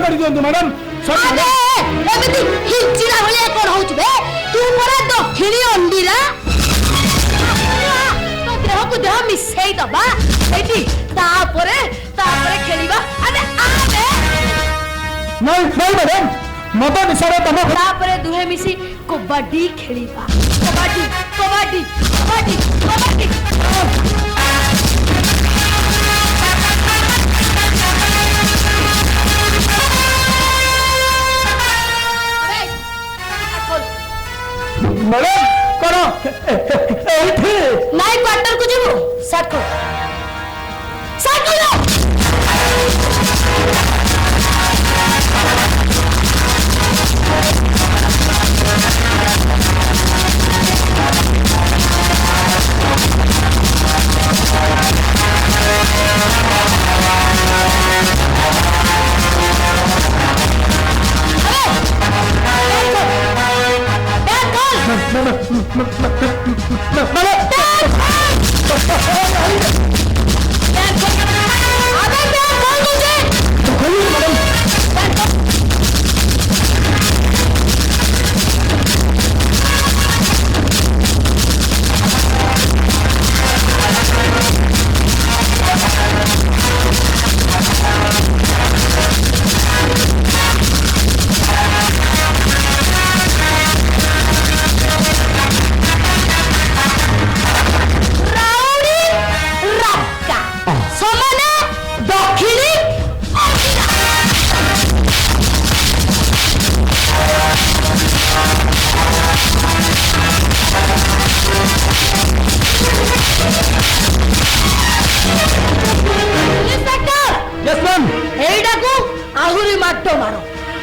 कर दियंतु मैडम अबे एमिति हिचिरा भलिया कोन होउछ बे तू परा दक्षिणी अंडीरा तो देह को देह मिसई दबा एठी तापरे खेलिबा अरे आ बे नहीं मैडम मत निसारे तम तापरे दुहे मिसी कबड्डी खेलिबा कबड्डी कबड्डी कबड्डी कबड्डी मैडम करो एठी नाई क्वार्टर को जीवो साट को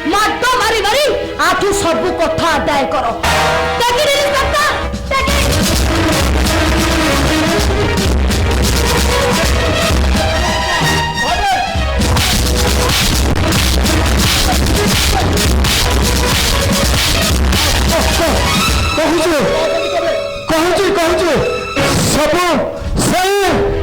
माटो मारी मारी आठू सब कथा आदाय करो सब सही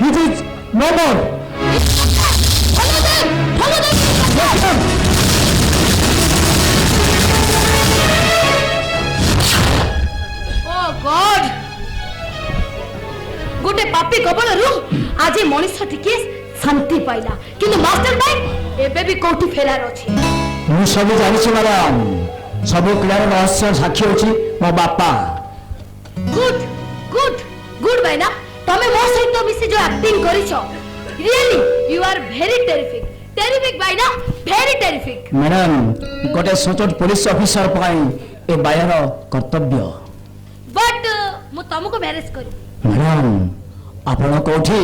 It is no more. Oh God! गोटे पापी कबलरू आज मनीष टिके शांति पाइला किंतु मास्टर माइंड एबे भी कोठी फेरार अछि मु सब जानि छी मैडम सब क्लियर रहस्य साक्षी अछि मो बापा गुड गुड गुड भाईना तमे मो सहित मिसी जो एक्टिंग करिछो really you are very terrific भाईना वेरी टेरिफिक मैडम गोटे सचोट पुलिस ऑफिसर पई ए बायर कर्तव्य बट मु तुमको मैरिज करी मैडम आपण कोठी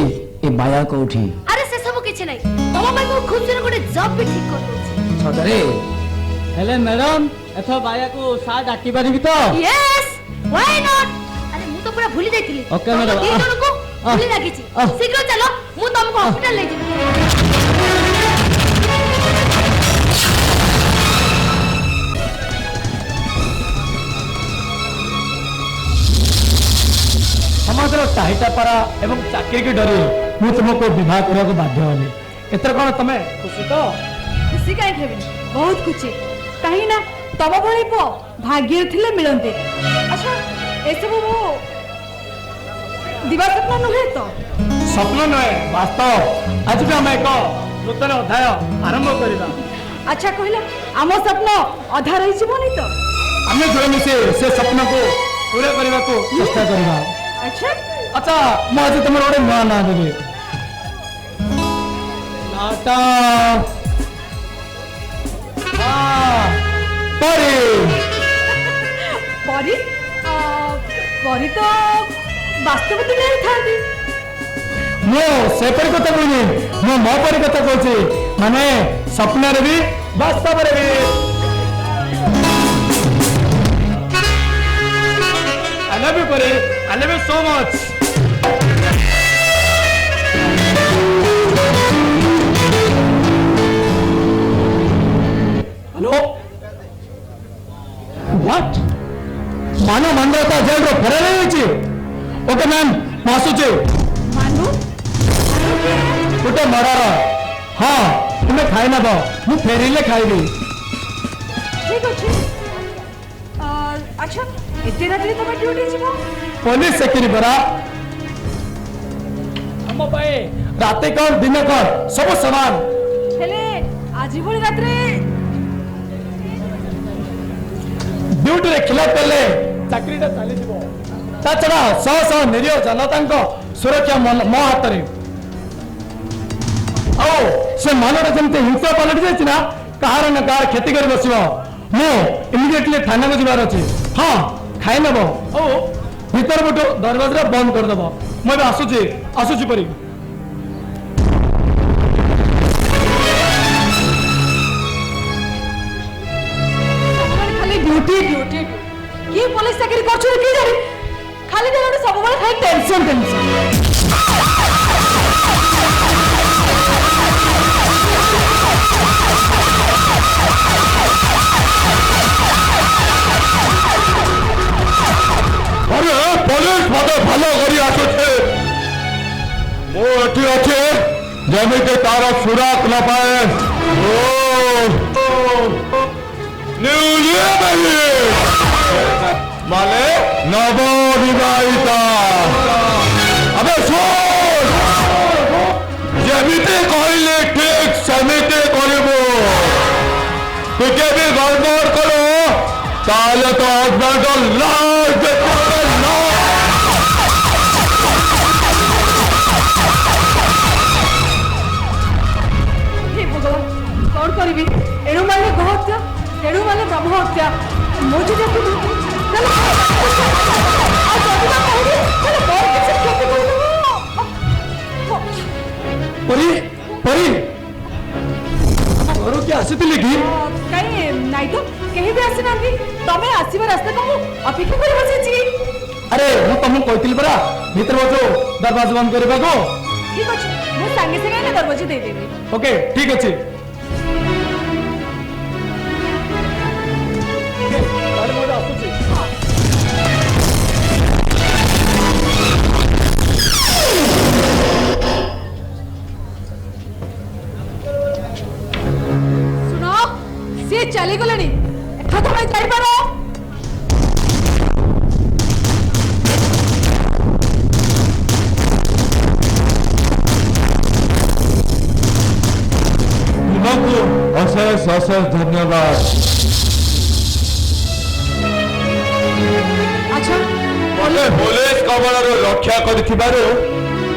ए बाया कोठी अरे से सब किछ नै तम भाई को खूब जन गोटे जॉब भी ठीक कर दोछि सदरे हेले मैडम एथो बाया को सा डाकी पारिबी तो यस व्हाई नॉट अरे मु तो पूरा भूली जाइतिली ओके मैडम तीन जन को भूली लागिछि शीघ्र चलो मु तुमको हॉस्पिटल ले जेबी समाजर टाहिटापारा एवं चाकरी की डरे मु तुमको विवाह करने को बाध्य होली एतर कोन तमे खुशी तो खुशी काई हेबी बहुत खुशी कहीं ना तब भली पो भाग्य थिले मिलंते अच्छा ए सब वो दिवा सपना नहे तो स्वप्न नहे वास्तव आज भी हम एक नूतन अध्याय आरंभ करिबा अच्छा कहला आम स्वप्न अधा रही जीवनी तो हमें जोड़े मिसे से स्वप्न को पूरा करने को चेष्टा करिबा अच्छा अच्छा मु आज तुम गोटे नुआ ना देवी नाटा परी परी परी तो वास्तव दुनिया था मो से परी कथा कहनी मो मो परी कथा कहछि माने स्वप्न रे भी वास्तव रे भी I love you Pari I love you so much Hello What ମାନ ମାନ୍ୟତା ଜେଲ୍ରୁ ଫେରାଇ ହେଇଛି। ଓକେ ମ୍ୟାମ୍ ମୁଁ ଆସୁଛି। ମାନୁ ଗୋଟେ ମର୍ଡର। ହଁ ତୁମେ ଖାଇ ନେବ, ମୁଁ ଫେରିଲେ ଖାଇବି। ଠିକ ଅଛି। ଆଚ୍ଛା ଏତେ ରାତିରେ ତମେ ଡ୍ୟୁଟି ଯିବ? ପୋଲିସ ଚାକିରି ପରା। ଆମ ପାଇଁ ରାତି କଣ ଦିନ କଣ ସବୁ ସମାନ। ହେଲେ ଆଜି ଭଳି ରାତିରେ ଡ୍ୟୁଟିରେ ଖିଲାପ କଲେ ଚାକିରିଟା ଚାଲିଯିବ। ତା ଛଡା ଶହ ଶହ ନିରୀହ ଜନତାଙ୍କ ସୁରକ୍ଷା ମୋ ହାତରେ। ଆଉ ସେ ମାନଟା ଯେମିତି ହିଂସା ପାଲଟି ଯାଇଛି ନା, କାହାର ନା କାହାର କ୍ଷତି କରି ବସିବ। ମୁଁ ଇମିଡିଏଟଲି ଥାନାକୁ ଯିବାର ଅଛି। ହଁ ଖାଇ ନେବ ଆଉ ଭିତର ପଟୁ ଦରବାଜା ବନ୍ଦ କରିଦେବ। ମୁଁ ଏବେ ଆସୁଛି ପରି। ଖାଲି ଡ୍ୟୁଟି ଡ୍ୟୁଟି କିଏ ପୋଲିସ ଚାକିରି କରୁଛନ୍ତି କିଏ ଜାଣି? ଖାଲି ଗୋଟେ ସବୁବେଳେ ଖାଲି ଟେନସନ ଟେନସନ। अरे पुलिस मत भलो करी आसुचे मो एठी अच्छे जमिते तार सुराक न पाए। ओ न्यूलिया बेबी माले नवविवाहिता। अबे सुन जमिते कहले ठीक समिते करबो। तुके भी गड़बड़ करो ताले तो हस्बैंड लाश देखो। कौन करी एणु माने गो हत्या तेणु माने ब्रह्म हत्या मोजी जाति परी परी घर किए आसीथिले कि? कहीं नाई तो कहीं भी आसी ना तमें आसवा रास्ता को अपेक्षा कर बसी। अरे ମୁଁ ତମକୁ କହିଥିଲି ପରା ଭିତରେ ବସो ଦରବାଜା ବନ୍ଦ କରିବାକୁ। ठीक अच्छे मुझे सांगे सांगे ना दरवाजे दे देवी। ओके ठीक ଅଛି। सुनो सी चली गले तुम जापर। तुमको अशेष अशेष धन्यवाद। अच्छा मते पुलिस कबलर रक्षा करिथिबारु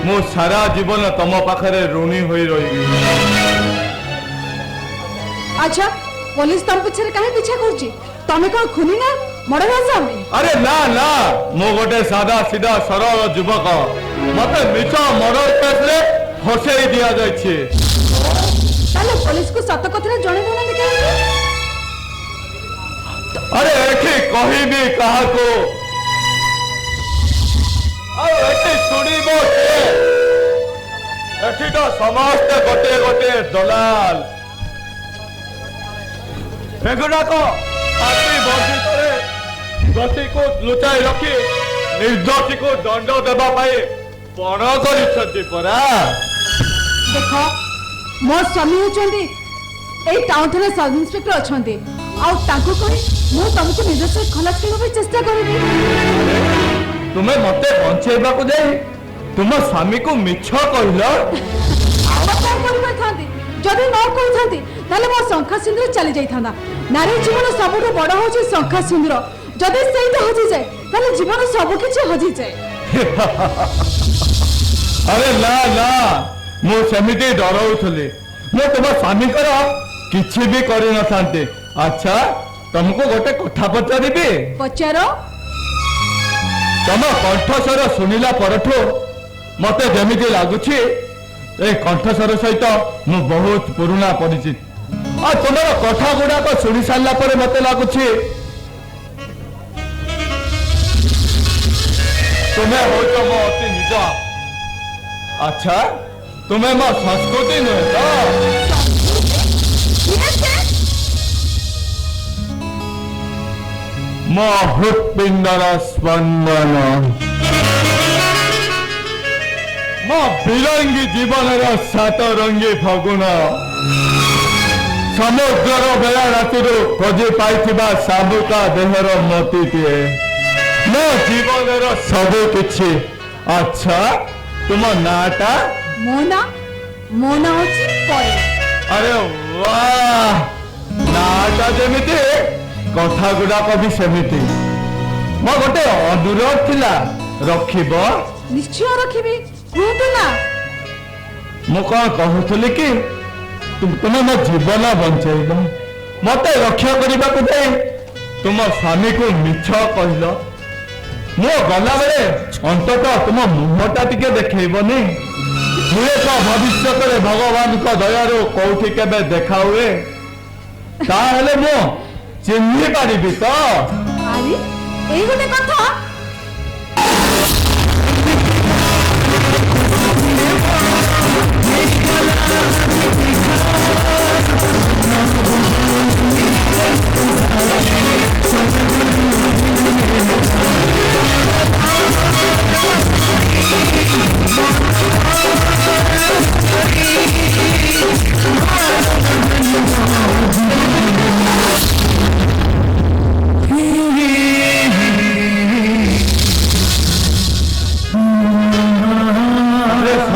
मु सारा जीवन तम पाखरे ऋणी होई रहिबी। अच्छा पुलिस तुम पीछे कहीं पीछा करुची? तमें कौन खुनी ना मर्डर आसामी? अरे ना ना मु गोटे सादा सीधा सरल युवक मते मिछ मर्डर केस रे फसेई दिया जायछि। ताले पुलिस को सत कथा जणे देना कहीं? अरे एठी कहिबी काहाको आ एठी सुनिबो के एठी तो समस्त गोटे गोटे दलाल बेगुना को आदमी बंदी करे गति को लुचाई रखी निर्दोषी को दंड देबा पाए पण करिसथि परा। देखो मो स्वामी होचंदी ए टाउन थाना सब इंस्पेक्टर अछंती आ ताको कहि मु तुमको निज से खलास करबा पे चेष्टा करबी। तुम्हें मते बंचेबा को जाई तुम स्वामी को मिछ कहिल। आ कौन करबा थांती जदि न कहि थांती ताले मो शंखा सिंदूर चली जाई थांदा। नारी जीवन सबुठु बड़ होची शंखा सिंदूर जदि सेइटा हजि जाए ताले जीवन सब किछि हजि जाए। अरे ना ना मु सेमिति डराउथली मु तुम स्वामी कर किछि भी करि न थांते। अच्छा तुमको गोटे कथा पचारिबी? पचारो। तुम कंठस्वर सुनिला परठो मते जेमिति लागुछि ए कंठस्वर सहित मु बहुत पुराना परिचित। आ तुमर कथा गुडा को सुनि सारला परे मते लागुछि तुम्हें हो तो मो अति निज। अच्छा तुम्हें मो संस्कृति नुहे तो? ମୋ ହୃତ୍ପିଣ୍ଡର ସ୍ପନ୍ଦନ ମୋ ବିରଙ୍ଗୀ ଜୀବନର ସାତରଙ୍ଗୀ ଫଗୁଣ ସମୁଦ୍ରର ବେଳା ରାତିରୁ ଖୋଜି ପାଇଥିବା ଶାବୁକା ଦେହର ମତିଟିଏ ମୋ ଜୀବନର ସବୁ କିଛି। ଆଚ୍ଛା ତୁମ ନାଁଟା? ମୋ ନାଁ ହଉଛି ପରି। ଆରେ ବାଃ, ନାଁଟା ଯେମିତି କଥା ଗୁଡାକ ବି ସେମିତି। ମୋ ଗୋଟେ ଅନୁରୋଧ ଥିଲା, ରଖିବ? ନିଶ୍ଚୟ ରଖିବି, କୁହନ୍ତୁ ନା। ମୁଁ କଣ କହୁଥିଲି କି ତୁମେ ମୋ ଜୀବନ ବଞ୍ଚେଇଲ, ମତେ ରକ୍ଷା କରିବାକୁ ଯାଇ ତୁମ ସ୍ୱାମୀକୁ ମିଛ କହିଲ। ମୁଁ ଗଲାବେଳେ ଅନ୍ତତଃ ତୁମ ମୁହଁଟା ଟିକେ ଦେଖେଇବନି? ହୁଏତ ଭବିଷ୍ୟତରେ ଭଗବାନଙ୍କ ଦୟାରୁ କୋଉଠି କେବେ ଦେଖା ହୁଏ, ତାହେଲେ ମୁଁ ଚିହ୍ନି ପାରିବି ତ? ଆରେ ଏଇ ଗୋଟେ କଥା।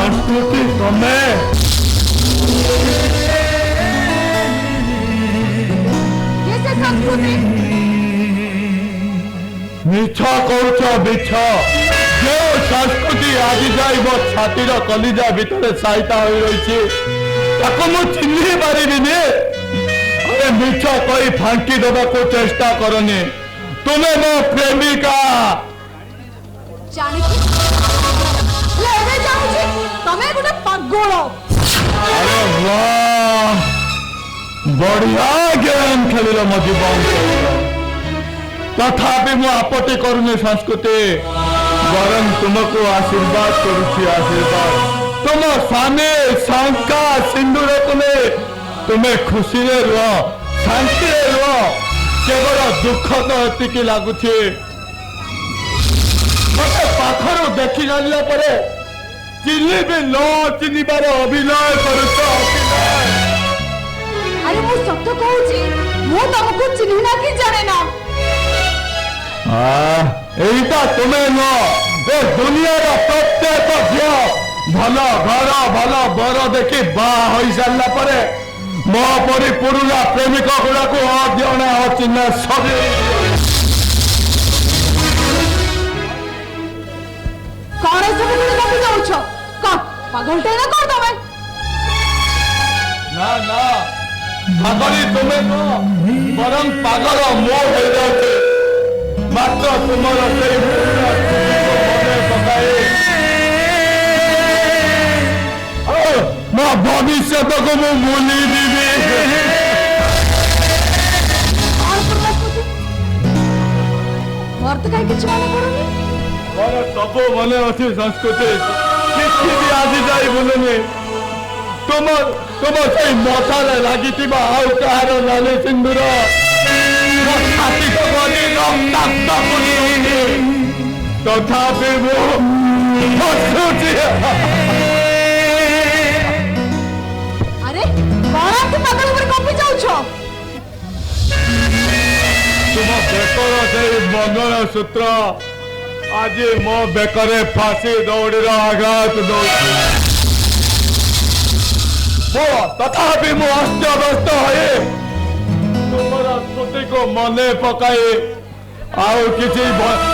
ସଂସ୍କୃତି ତମେ ये से संस्कृति ମିଛ କହୁଛ, ମିଛ। ଯେଉଁ ସଂସ୍କୃତି ଆଜି ଯାଇ ମୋ ଛାତିର କଲିଜା ଭିତରେ ସାଇତା ହୋଇ ରହିଛି, ତାକୁ ମୁଁ ଚିହ୍ନି ପାରିବିନି। ଆରେ ମିଛ କହି ଫାଙ୍କି ଦେବାକୁ ଚେଷ୍ଟା କରନି, ତୁମେ ମୋ ପ୍ରେମିକା। ଜାଣିଛି ହେଲେ ଏବେ ଜାଣୁଛି ତମେ ଗୋଟେ ପାଗଳ। ଆରେ ବାଃ, ବଢିଆ ଗେମ୍ ଖେଳିଲ ମୋ ଜୀବନ। ତଥାପି ମୁଁ ଆପତ୍ତି କରୁନି ସଂସ୍କୃତି, ବରଂ ତୁମକୁ ଆଶୀର୍ବାଦ କରୁଛି, ଆଶୀର୍ବାଦ। ତୁମ ସ୍ୱାମୀ ଶଙ୍କା ସିନ୍ଦୁରକୁ ନେଇ ତୁମେ ଖୁସିରେ ରୁହ, ଶାନ୍ତିରେ ରୁହ। କେବଳ ଦୁଃଖ ତ ଏତିକି ଲାଗୁଛି, ମତେ ପାଖରୁ ଦେଖି ଜାଣିଲା ପରେ ଚିହ୍ନିବି ନ ଚିହ୍ନିବାର ଅଭିନୟ କରୁଛ। ଆରେ ମୁଁ ସତ କହୁଛି, ମୁଁ ତମକୁ ଚିହ୍ନି ନା କି ଜାଣେ ନା। এইটা তুমি নয়, দুনিয়ার প্রত্যেক ঝিও ভাল ঘর ভাল বর দেখি বাহা হয়ে সারা পরে ମୋ ପରି ପୁରୁଣା ପ୍ରେମିକ ଗୁଡାକୁ ଅଜଣା ଅଚିହ୍ନା ସବୁ କଣ ସବୁ ଗପି ଯାଉଛ? ପାଗଳଟେ ନା କଣ ତମେ? ନା ନା ପାଗଳି ତୁମେ ନୁହଁ, ବରଂ ପାଗଳ ମୁଁ ହେଇଯାଉଛି। ମାତ୍ର ତୁମର ସେଇ ପୁରୁଣା ସ୍ମୃତିକୁ ମନେ ପକାଇ ମୋ ଭବିଷ୍ୟତକୁ ମୁଁ ଭୁଲିଯିବି। ମୋର ତ କାହିଁ କିଛି ମନେ ପଡୁନି। ମୋର ସବୁ ମନେ ଅଛି ସଂସ୍କୃତି, କିଛି ବି ଆଜି ଯାଇ ଭୁଲୁନି। ତୁମ ସେଇ ମଥାରେ ଲାଗିଥିବା ଆଉ କାହାର ନାଲି ସିନ୍ଦୁର ମୋ ଛାତିକୁ ଗଲି ରକ୍ତାକ୍ତ କରିଦେଉଛି। ତଥାପି ମୁଁ ହସୁଛି। ଆରେ କଣ ଏମିତି ପାଗଳ ଉପରେ ଗପି ଯାଉଛ? ତୁମ ବେକର ସେଇ ମଙ୍ଗଳସୂତ୍ର ଆଜି ମୋ ବେକରେ ଫାଶୀ ଦୌଡ଼ିର ଆଘାତ ଦଉଛି। ତଥାପି ମୁଁ ଅସ୍ତବ୍ୟସ୍ତ ହୋଇ ତୁମର ସ୍ମୃତିକୁ ମନେ ପକାଇ ଆଉ କିଛି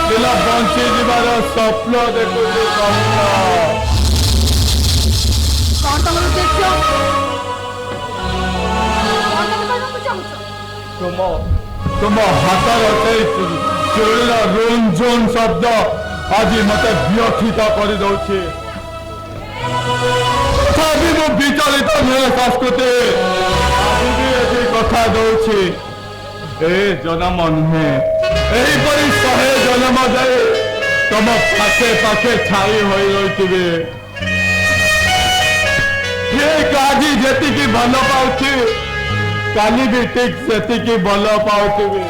ଦିନ ବଞ୍ଚିଯିବାର ସ୍ୱପ୍ନ ଦେଖୁଛି। କଣ ତମର ଉଦ୍ଦେଶ୍ୟ? କଣ ତମେ କହିବାକୁ ଚାହୁଁଛ? ତୁମ ହାତର ସେଇ ଚୁଳିର ରୁନ୍ ଝୁନ୍ ଶବ୍ଦ ଆଜି ମତେ ବ୍ୟଥିତ କରିଦଉଛି। ତଥାପି ମୁଁ ବିଚଳିତ ନୁହେଁ ସଂସ୍କୃତି, ଆଜି ବି ଏଠି କଥା ଦଉଛି। ଏ ଜନ୍ମ ନୁହେଁ, ଏହିପରି 100 ଜନ୍ମ ଯାଏ ତମ ପାଖେ ପାଖେ ଛାଇ ହୋଇ ରହିଥିବେ। ଠିକ ଆଜି ଯେତିକି ଭଲ ପାଉଛି, କାଲି ବି ଠିକ ସେତିକି ଭଲ ପାଉଥିବେ।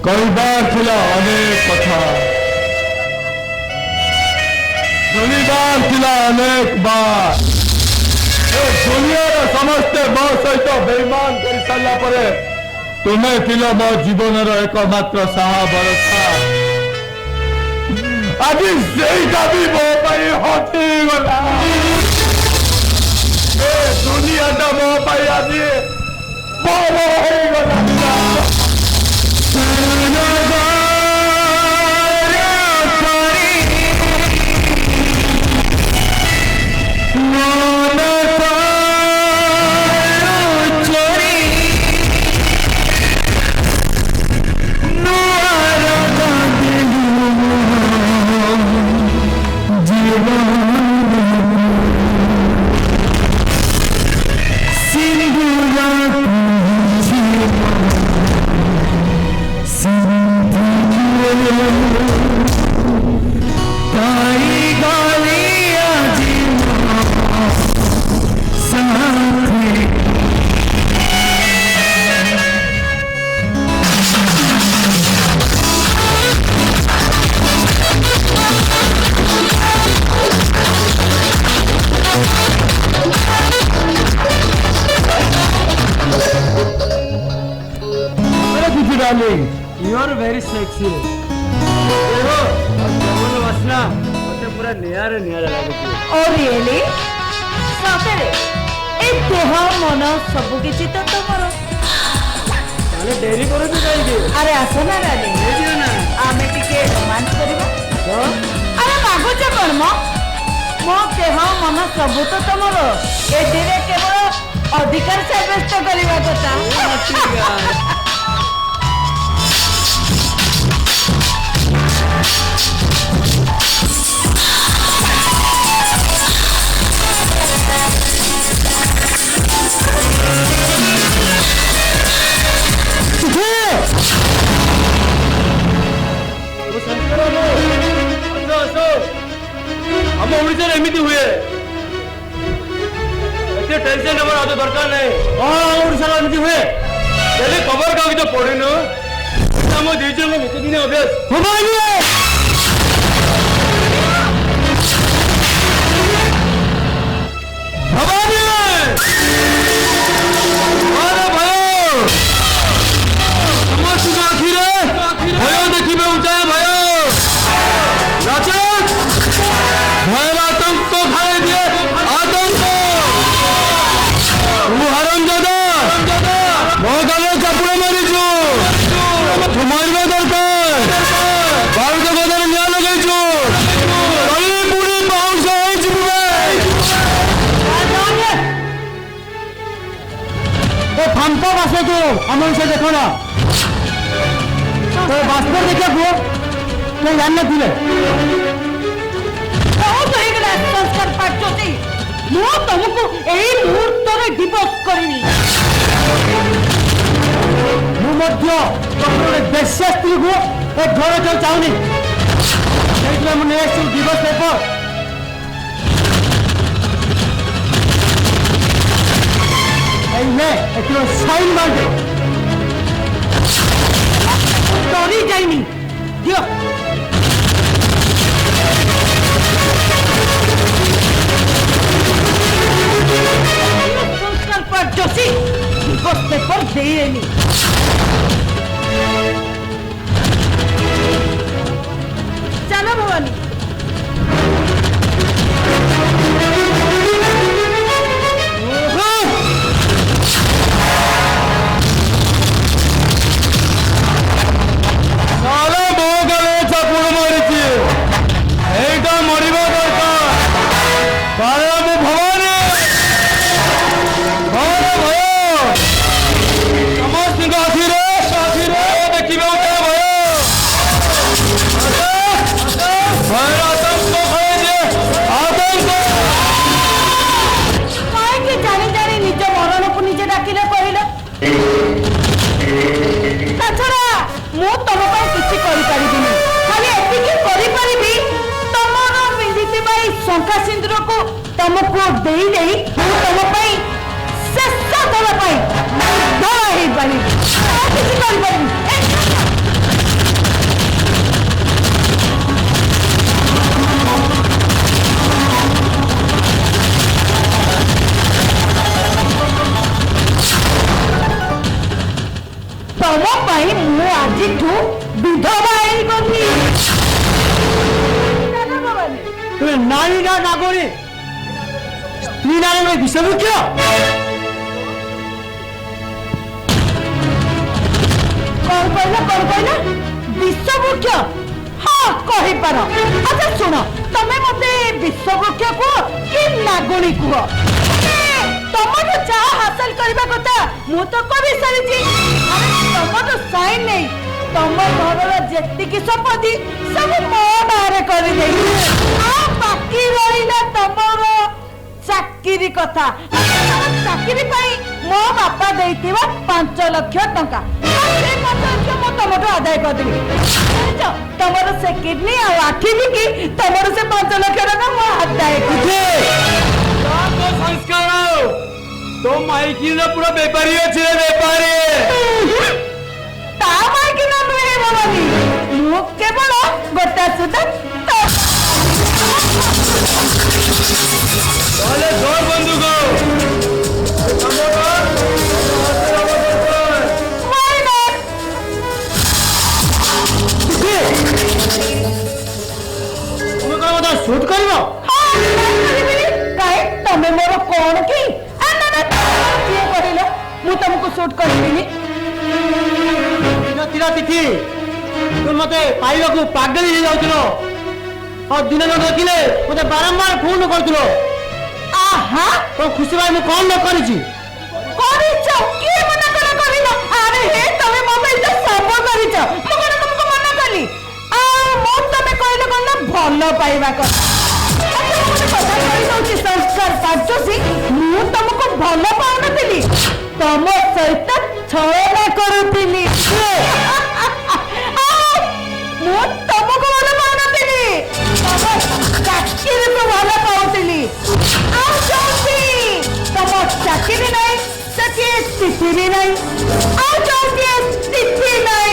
କହିବାର ଥିଲା ଅନେକ କଥା, ଶୁଣିବାର ଥିଲା ଅନେକ ବାର। ଏ ଦୁନିଆର ସମସ୍ତେ ମୋ ସହିତ ବେଇମାନ କରିସାରିଲା ପରେ ତୁମେ ଥିଲ ମୋ ଜୀବନର ଏକମାତ୍ର ସାହା ଭରସା। ଆଜି ସେଇଟା ବି ମୋ ପାଇଁ ହଟିଗଲା। ଏ ଦୁନିଆଟା ମୋ ପାଇଁ ଆଜି ବଡ଼ ହେଇଗଲା। You are very sexy. देखो जमुन वासना मुझे पूरा नियारे नियारे लागे। ओ रियली सତରେ ए देह मन सब किछि तो तमरो। ताले डेरी करू भी काई अरे आसो ना रानी दियो ना आमे टिके रोमांस करबा। तो अरे मागुच कोन मो देह मन सब तो तमरो। ए दिने केवल अधिकार साब्यस्त करबा କଥା। हम ओडिशा एमती हुए टेंशन नंबर आज दरकार नहीं। हाँ ओडिशा एमती हुए पहले खबर कागज तो पढ़े न हम दीजिए नित्य दिन अभ्यास हमको बसे को हम उनसे देखो ना तो वास्तव देखिए वो तो जानने दिले बहुत हो गला संस्कार पाचोती मो तुमको एई मुहूर्त रे डिवोर्स करनी मु मध्य तोरे बेश्या स्त्री को ए घर जो चाहनी ସେଇଥିପାଇଁ ମୁଁ ନେଇ ଆସିଛି ଡିଭୋର୍ସ ପେପର। ଏଥିର ସାଇନ୍ ମାରିଦିଅ। ଡରି ଯାଇନି ଦିଅ संस्कार पाचोती डिवोर्स पेपर देनी चलो भवानी शंका सिंदूर को तुमको दे नहीं तुम शेष दल किसी ନାରୀ ନା ନାଗରୀ ସ୍ତ୍ରୀ ନାରୀର ବିଷବୃକ୍ଷ କଣ କହିଲ ବିଶ୍ୱବୃକ୍ଷ? ହଁ କହିପାର। ଆଚ୍ଛା ଶୁଣ, ତମେ ମତେ ବିଶ୍ୱବୃକ୍ଷ କୁହ କି ନାଗୁଣୀ କୁହ? ତମଠୁ ଯାହା ହାସଲ କରିବା କଥା ମୁଁ ତ କରି ସାରିଛି। ତମଠୁ ସାଇନ୍ ନେଇ ତମ ଘରର ଯେତିକି ସମ୍ପତ୍ତି ସବୁ ମୋ ନାଁରେ କରିଦେଇଛି। ଆଉ ବାକି ରହିଲା ତମର ଚାକିରି କଥା। ଚାକିରି ପାଇଁ ମୋ ବାପା ଦେଇଥିବା 5 ଲକ୍ଷ ଟଙ୍କା, ସେ 5 ଲକ୍ଷ ମୁଁ ତମଠୁ ଆଦାୟ କରିଦେବି। ତମର ସେ କିଡନୀ ଆଉ ଆଖି ବିକି ତମର ସେ 5 ଲକ୍ଷ ଟଙ୍କା ମୁଁ ଆଦାୟ କରିବି। ସଂସ୍କାର तो माइकी ना पूरा बेपारी अच्छे बेपारी ता माइकी ना नुहे भवानी मु केवल गोटा सुधा चले जोर बंदूक तुम्हें कौन बता शूट करियो काहे तमे मोर कोन की किए कहिलो मु तुमको शूट करबिनी तीरा तिथि तुम मते पाइबा को पागल हो जाउछलो और दिन न देखिले मते बारंबार फोन करथलो आहा तो खुशी भाई मु कोन न करिछि करिछ के मना करिलो अरे हे तमे मोबाइल तो सब करिछ मु कोन तुमको मना कली आ मु तमे कहले कोन भलो पाइबा କଥା संस्कार पाचोसी मु तुमको भलो पाउनथिली तम सहित छळना करूथिली मु तुमको भलो पाउनथिली तम चाकिरी को भलो पाउथिली आ जोसी तम चाकिरी नै सके तिथि भी नै आ जोसी तिथि नै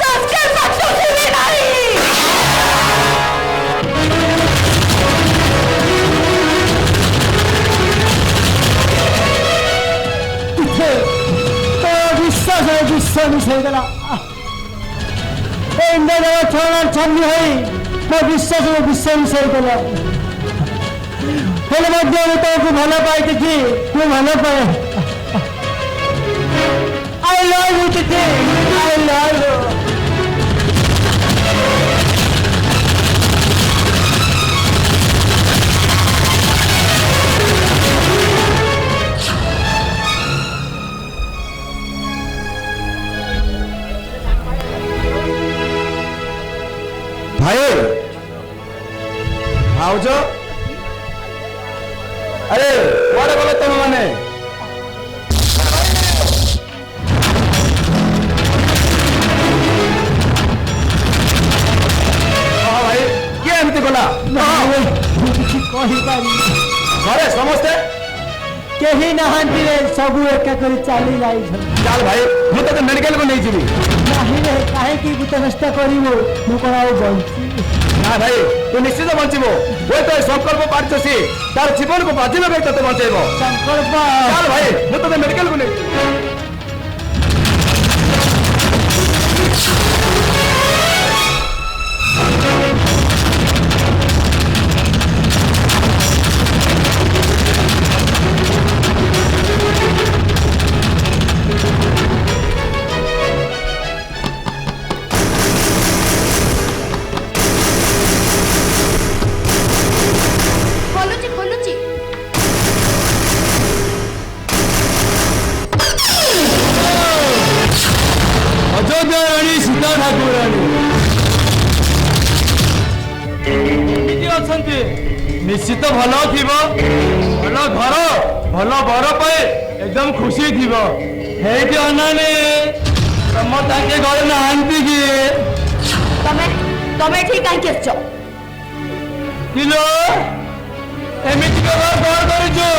संस्कार पाचोसी भी नै विश्वास छोड़ा छन्नी है मो विश्वास मिसाईदेला तुमको भल पाई तिथि तू भल पाए आई लव यू तिथि आई लव यू भाई भाज अरे कुआड़े गल तुम मैंने भाई किए एमती गला घरे समस्ते केही नहांती रे सबु एका करी चाली जाई चल भाई मु तो मेडिकल को नहीं जीवी नाही रे काहे की गुत नष्ट करिवो मु कोन आउ बंची ना भाई तू निश्चित बचबो वो तो संकल्प पारछसी तार जीवन को बाजी लगे तते बचेबो संकल्प चल भाई मु तो मेडिकल को नहीं निश्चित भल थी भल घर भल बर पे एकदम खुशी थी अनानी तुम ताके घर नहांती कि तमे ठीक काहे केछ किलो एमिति कबार कौन करिछु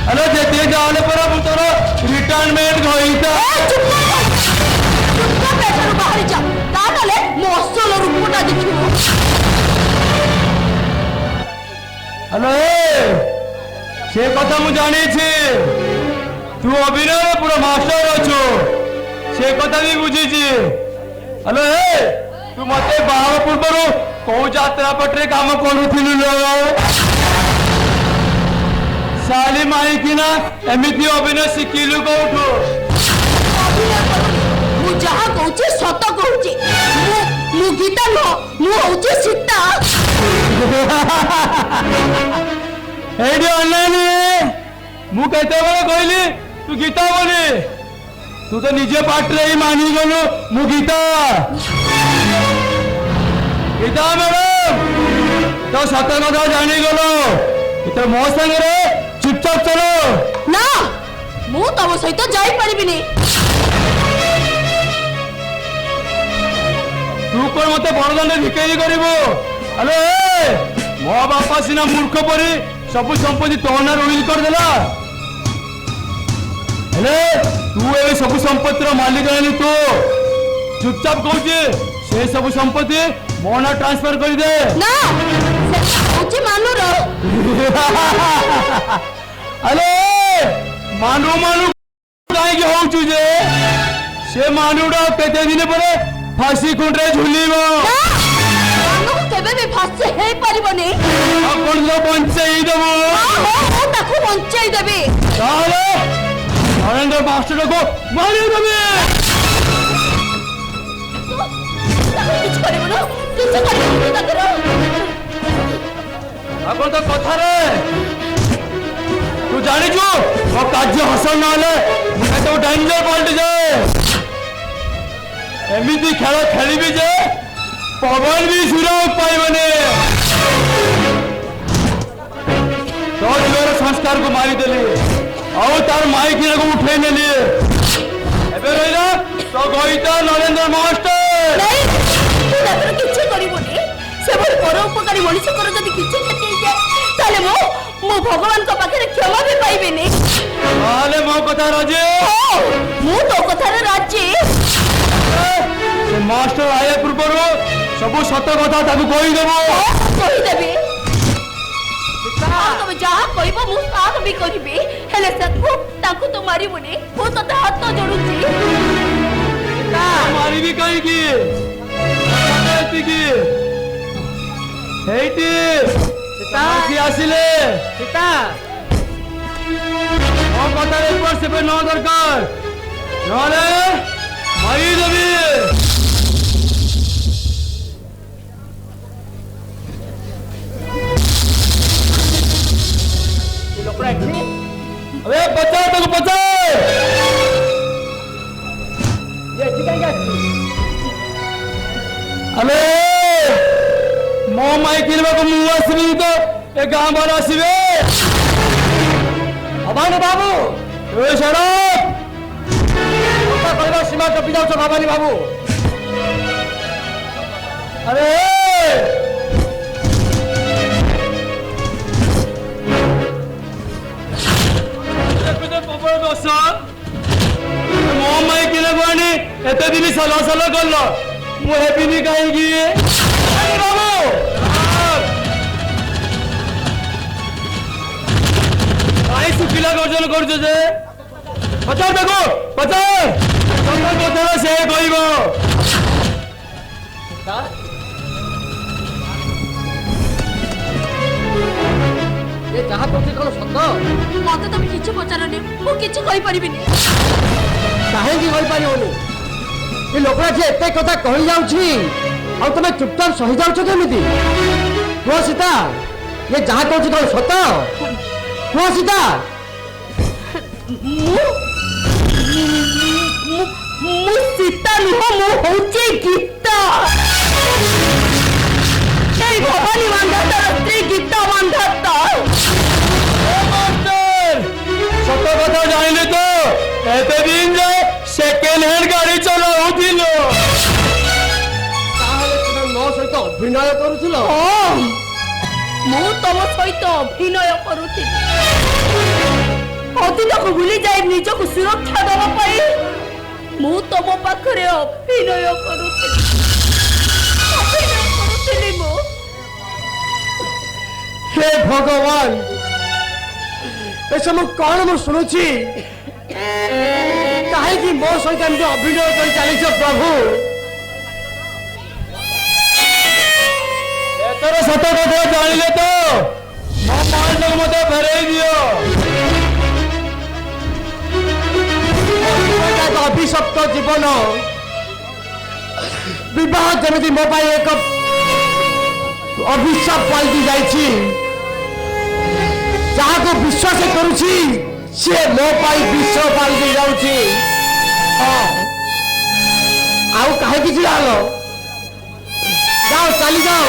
हेलो जेते जाले पर हम तोर रिटायरमेंट गईता चुप बेचारू बाहरी जा तानले मो असल रूपटा देखियो हेलो से कथा मु जानी छी तू अभिनय पूरा मास्टर अच्छो से कथा भी बुझी छी हेलो तू मत बाहा पूर्व कौ यात्रा पटे कम करूलु साली माई कि एमती अभिनय शिखिलु कौठू ମୁଁ ଯାହା କହୁଛି ସତ କହୁଛି ମୁଁ ଗୀତା ନୁହଁ ମୁଁ ହଉଛି ସୀତା ଏଇଠି ଅନାନି ମୁଁ କେତେବେଳେ କହିଲି ତୁ ଗୀତା ବୋଲି ତୁ ତ ନିଜେ ପାଟିରେ ହିଁ ମାନିଗଲୁ ମୁଁ ଗୀତା ଗୀତା ମ୍ୟାଡମ ତ ସତ କଥା ଜାଣିଗଲ ତ ମୋ ସାଙ୍ଗରେ ଚୁପଚାପ ଚଲ ନା ମୁଁ ତମ ସହିତ ଯାଇପାରିବିନି तू कौन मत बड़दान भिकेरी करू हेलो मो बापा सीना मूर्ख परी सब संपत्ति तो ना रोहित करदेला हेले तू ए सब संपत्तिर मालिक है तू चुपचाप कहूचे से सब संपत्ति मो ना ट्रांसफर कर दे ना सेटा होची मानुर हेले मानु मानु काहे होचु जे से मानुडा केते दिन परे फांसी कुंडे झुलिबो मानु केबे भी फांसी हे परिबनी अपन लो बंचई देबो हां ताकू बंचई देबी ताले नरेंद्र मास्टर को मारी देबे किछ परिबनो किछ परिबनो ताकर अपन तो कथा रे तू जानि छु ओ कार्य हसन नाले मैं तो डेंजर पलट जाए एमिति खेल खेली जे पवन भी सुरग पाइबने तो जीवर संस्कार को मारी देली और तार माई की को उठे नेली एबे रहिला तो गईता नरेंद्र मास्टर नहीं तू ताकर किछ करिबोनी से भल परोपकारी मनुष्य कर जदी किछ क्षति जाए ताले मो भगवान को पाखे क्षमा भी पाइबेनी ताले मो कथा राजी मु तो कथा रे राजी मास्टर आया पूर्व सब सत कथा कही देबी तुम जहाँ कहब मु साथ भी करिबी हेले ताकू तो मारिबुनी मु तते हाथ जोड़ुची मारिबी कहीं की हेटी आसिले सीता ମୋ କଥାରେ ଏପଟ ସେପଟ ନ ଦରକାର ନହେଲେ ମାରିଦେବି ଲୋକଟା ଏଠି अबे बचा ताको बचा ଏଠି କାହିଁକି ଆସିଛି अबे ମୋ ମାଇ କିଣିବାକୁ ମୁଁ ଆସିବି ତ ଏ ଗାଁ ବାଲା ଆସିବେ ଭବାନୀ ବାବୁ ଏ ଶରତ କଥା କହିବା ସୀମା ଟପି ଯାଉଛ ଭବାନୀ ବାବୁ अरे ମୋ ମାଇ କିଣିବାକୁ ଆଣି ଏତେ ଦିନ ସଲ ସଲ କଲ ମୁଁ ହେବିନି କାହିଁକି ବାବୁ କାହିଁ ଶୁଖିଲା ଗର୍ଜନ କରୁଛ ଯେ ପଚାର ତାକୁ ପଚାର ତମ କଥା ସେ କହିବ ये जहाँ कौन कौन सत मते तुम किछ पचारनी मु किछ कहि परिबिनी कहीं कहीपरिबनी ये लोकटा जे एते कथा कही जाउछि आ तुम चुपचाप सही जाउछ केमिति कुह सीता ये जहाँ कौन कौन सत कुह सीता मु सीता नुह मु होचे गीता ए भवानी मांधाता स्त्री गीता मांधाता सत कथा जानिले तो एते दिन जे सेकेंड हैंड गाड़ी चलाउथिलो ताहले तुम मो सहित अभिनय करूथिलो मु तम सहित अभिनय करुथि अतीत को भूली जाए निज को सुरक्षा देवा पाई मु तम पाखरे अभिनय करुथि मु हे भगवान ए सब कौन मु शुणुची कहीं मो सहित एमती अभिनय कर चलीछ प्रभु सत कथा जानिले तो मो माइंड को मते फेरई दियो अभिशप्त जीवन विवाह जमी मो एक अभिशाप पलटि जाइछि जहाँ विश्वास करुछि सी मो विष पलटि जाउछि आउ कहीं जाओ जाओ चली जाओ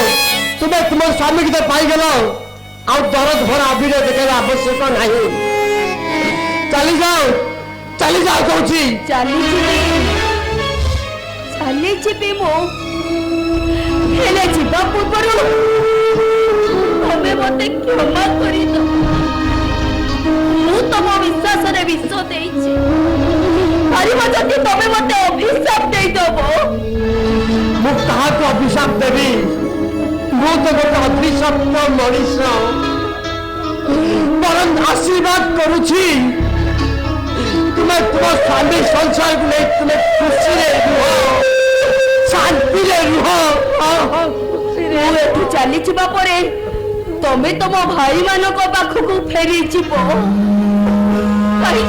तुम्हें तुम स्वामी की तो पाईगल आउ दरद भरा अभिनय देखा आवश्यक नहीं चली जाओ कहूँ चली जीवी मो हेले जीवा पूर्व तमे मते क्षमा करी दो मु तम विश्वास रे विश्व देइछि पारिबो जति तमे मते अभिशाप देई दबो मु कहा को अभिशाप देवी मु तो गोटे अभिशप्त मनीष बरं आशीर्वाद करुछि तुम्हें तुम स्वामी संसार को नहीं तुम्हें खुशी रे रुह शांति रे रुह एठू चली जीवा परे तमे तम भाई मानक पाखकू फेरी जीव कहीं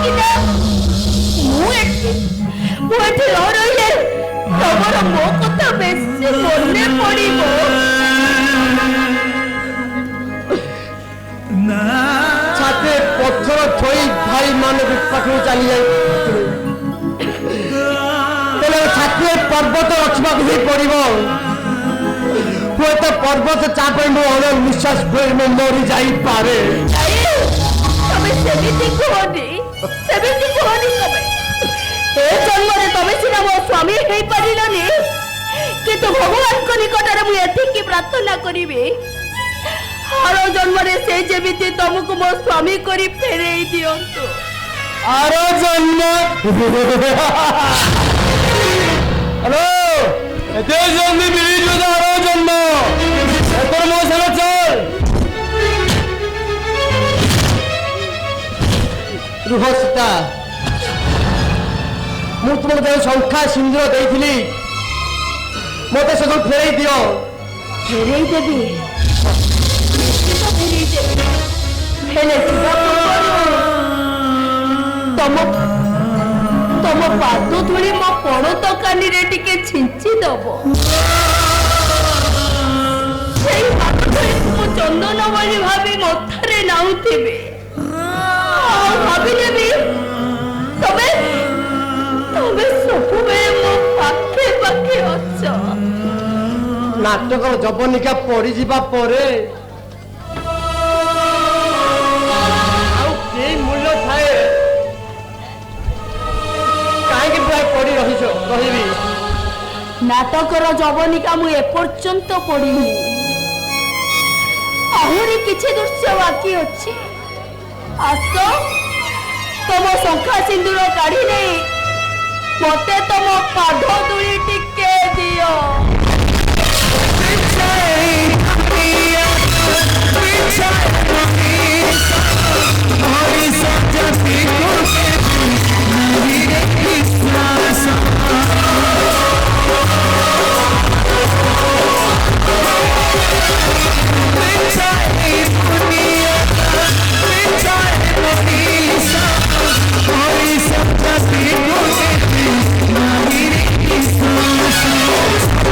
मुझे रही तमर मो कथा बेसी मने पड़ो छाते पत्थर थोई भाई मानक पाखु चली जाए छाते पर्वत रखा पड़ो हुए तो पर्वत चापे मो निश्वास मरी जापे ए जन्म तमें सीना मो स्वामी हो पारे किंतु भगवान को निकट मुझे प्रार्थना करी आर जन्म से जमी तुमको मो स्वामी करी फेरे दिंतु आर जन्म हेलो एते जल्दी मिली जो आरो जन्म एतर मो साला चल रुह सीता मु तुमको जो शंखा सिंदूर देइथिली मते से फेरई दियो फेरे देवी हेले तम तम पाद धूली मो पण तकानी रे टिके छिंची दब चंदन बोली भाभी मथारे नाउथिबे भाविले भी तबे तबे सबुबे मो पाखे पाखे अछ नाटक जबनिका पड़ी जीवा परे मूल्य थाए कहीं पड़ी रही नाटकर जवनिका मु एपर्यंत पढ़ी आहरी किछि दृश्य बाकी अछि आस तुम शंखा सिंदूर काढ़ी नहीं मते तुम पाद दूरी टिके दियो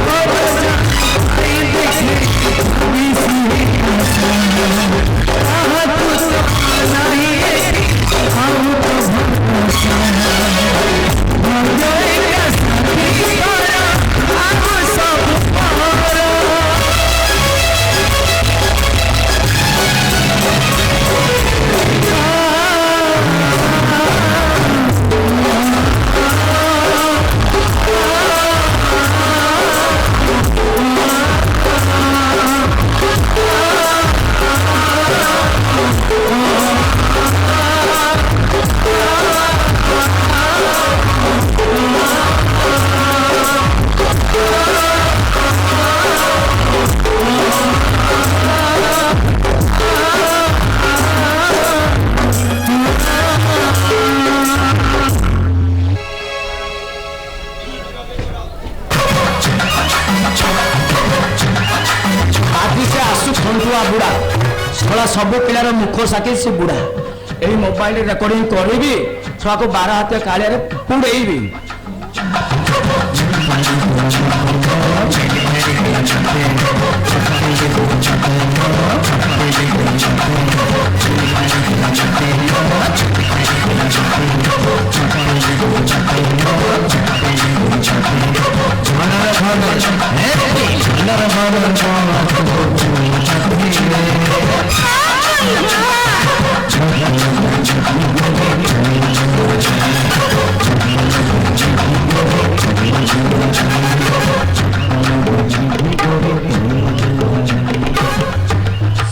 Oh ସବୁ ପିଲାର ମୁଖ ସାକ୍ଷୀ ସେ ବୁଢା। ଏଇ ମୋବାଇଲ ରେକର୍ଡିଂ କରିବି, ଛୁଆକୁ 12 ହାତ କାଳିଆରେ ପୁଡେଇବି।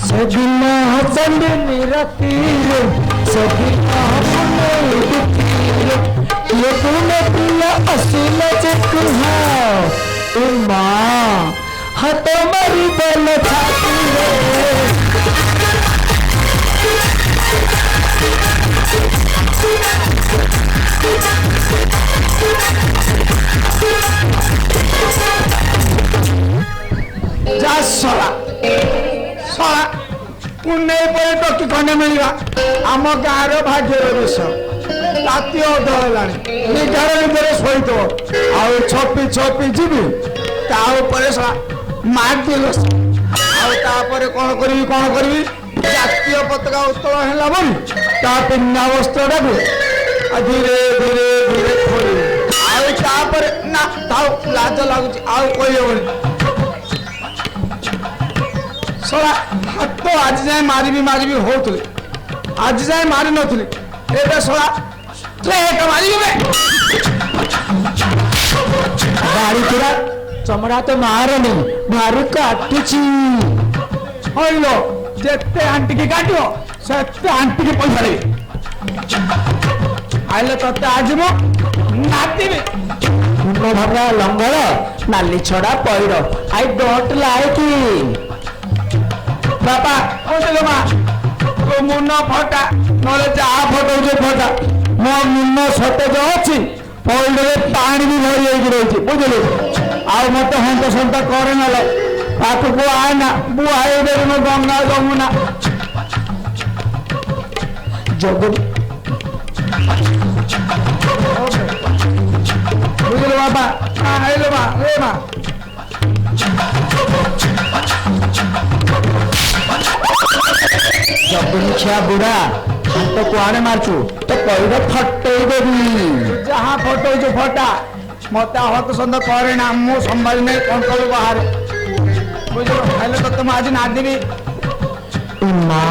সেদিন চন্দ্রনী রাতিরে সেদিন প্রিয় আসিল যে তুহাও মা হাত মারি বল ছাতিরে যা সরা সরা পুণ্যের পরে টকি খଣ୍ଡେ ମିଳିବା ଆମ ଗାଁର ଭାଗ୍ୟର ବିଷ। ରାତି ଅଧ ହେଲାଣି, ନିଘାର ଭିତରେ ଶୋଇଥିବ, ଆଉ ଛପି ଛପି ଯିବି ତା ଉପରେ ମାରିଦେଲ। ଆଉ ତାପରେ କଣ କରିବି ଜାତୀୟ ପତାକା ଉତ୍ତୋଳନ ହେଲା ବୋଲି ତା ପିନ୍ଧା ବସ୍ତ୍ରଟାକୁ ଧୀରେ ଧୀରେ ଧୀରେ ଖୋଲିବି। ଆଉ ତାପରେ ନା ଥାଉ, ଲାଜ ଲାଗୁଛି, ଆଉ କହିହେବନି। ଶଳା ହାତ ଆଜି ଯାଏ ମାରିବି ହଉଥିଲି, ଆଜି ଯାଏ ମାରି ନଥିଲି, ଏବେ ଶଳା ଷ୍ଟ୍ରେଟ୍ ମାରିବେ। ଗାଡ଼ି ଥିଲା ଚମଡ଼ା ତ ମାରନି, ଭାରି କାଟୁଛି। ହଇଲ ଯେତେ ଆଣ୍ଟିକି କାଟିବ ସେତେ ଆଣ୍ଟିକି ପଇସା ଦେବି। ଆଇଲେ ତତେ ଆଜି ମୁଁ ନାତିବି। ମୁଣ୍ଡ ଭରା ଲଙ୍ଗଳ, ନାଲି ଛଡ଼ା ପଇଡ଼, ଆଇ ଡୋଣ୍ଟ ଲାଇକ୍ ଇଟ୍। ବାପା କହୁଥିଲେ ମା ତୋ ମୁନ ଫଟା, ନହେଲେ ଯାହା ଫଟଉଛି ଫଟା, ମୋ ମୁନ ସତେଜ ଅଛି, ପଇଡ଼ରେ ପାଣି ବି ଭରି ହେଇକି ରହିଛି, ବୁଝିଲୁ। ଆଉ ମତେ ହନ୍ତ ସନ୍ତ କରେ ନହେଲେ ପାଖକୁ ଆଏନା, ବୁହାଇଦେବି ମୁଁ ଗଙ୍ଗା ଯମୁନା। ଯୋଗ ବୁଝିଲୁ ବାପା। ହେଇଲୋ ମା, ଏ ମା ଜଗୁନିଖିଆ ବୁଢା, ହାତ କୁଆଡେ ମାରୁଛୁ, ତ ପଇଡ଼ ଫଟେଇ ଦେବି। ଯାହା ଫଟଉଛୁ ଫଟା, ମତେ ହତ ସନ୍ଦ କରେ ନା, ମୁଁ ସମ୍ଭାଳି ନେଇ କଣ୍ଟ୍ରୋଲ ବାହାରେ, ବୁଝିଲୁ। ହେଲେ ତତେ ମୁଁ ଆଜି ନାଦିବି। ମା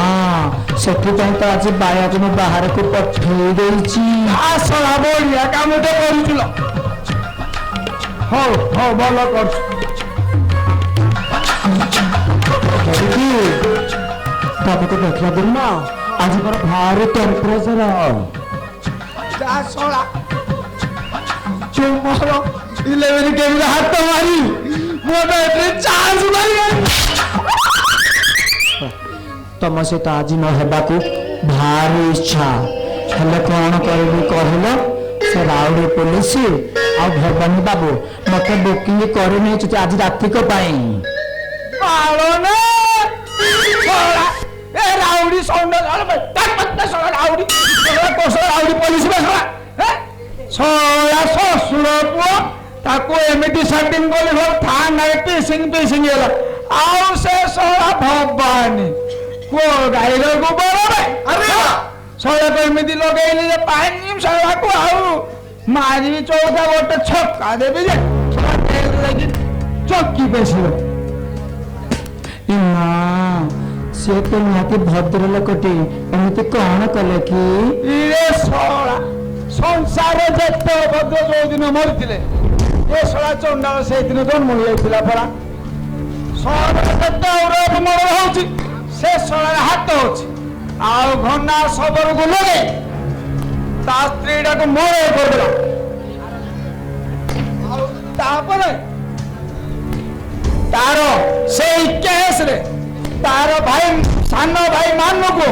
ସେଥିପାଇଁ ତ ଆଜି ବାୟାକୁ ମୁଁ ବାହାରକୁ ପଠେଇ ଦେଇଛି। ଆସଳା ବଢିଆ କାମଟେ କରୁଥିଲ। ହଉ ହଉ ଭଲ କରୁଛୁ। ତତେ ତ ଦେଖିଲା ଦିନ ଆଜି ମୋର ଭାରି ଟେମ୍ପରେଚର। ତୁମର 11 କେମିତି ହାତ ମାରି ମୋ ବ୍ୟାଟରେ ଚାର୍ଜ ମାରି। ତମ ସହିତ ଆଜି ନ ହେବାକୁ ଭାରି ଇଚ୍ଛା, ହେଲେ କଣ କରିବି କହିଲ? ସେ ରାଉଡି ପୋଲିସ ଆଉ ଭବାନୀ ବାବୁ ମତେ ବୁକିଂ କରି ନେଇଛନ୍ତି ଆଜି ରାତିକ ପାଇଁ। ରାଉଡି ପୋଲିସ ଶ୍ୱଶୁର ପୁଅ ତାକୁ ଏମିତି ସେଟିଂ କଲି ଥାନାରେ ପିସିଂ ହେଲା। ଆଉ ସେ ଶଳା ଭବାନୀ ପୁଅ ଗାଈର ଗୋବରରେ ଶଳାକୁ ଏମିତି ଲଗେଇଲି ଯେ ପାଣି ଶଳାକୁ ଆଉ ମାରିବି ଚୌକା ଗୋଟେ ଛକା ଦେବି ଯେ ଚକି ପେଶିବ। ସେ ତ ନିହାତି ଭଦ୍ର ଲୋକଟି, ଏମିତି କଣ କଲେ କି? ସଂସାର ଯେତେ ଭଦ୍ର ଯୋଉଦିନ ମରିଥିଲେ ଏ ଶଳା ଚଣ୍ଡାଳ ସେଇଦିନ ଜନ୍ମ ହେଇଯାଇଥିଲା ପରା। ସହରରେ ଯେତେ ଔରବ ମରଣ ହଉଛି ସେ ଶଳାରେ ହାତ ଅଛି। ଆଉ ଘନା ଶବରକୁ ଲଗେଇ ତା ସ୍ତ୍ରୀଟାକୁ ମରେଇ କରିଦେଲା। ଆଉ ତାପରେ ତାର ସେଇ କେସରେ ତାର ଭାଇ ସାନ ଭାଇ ମାନଙ୍କୁ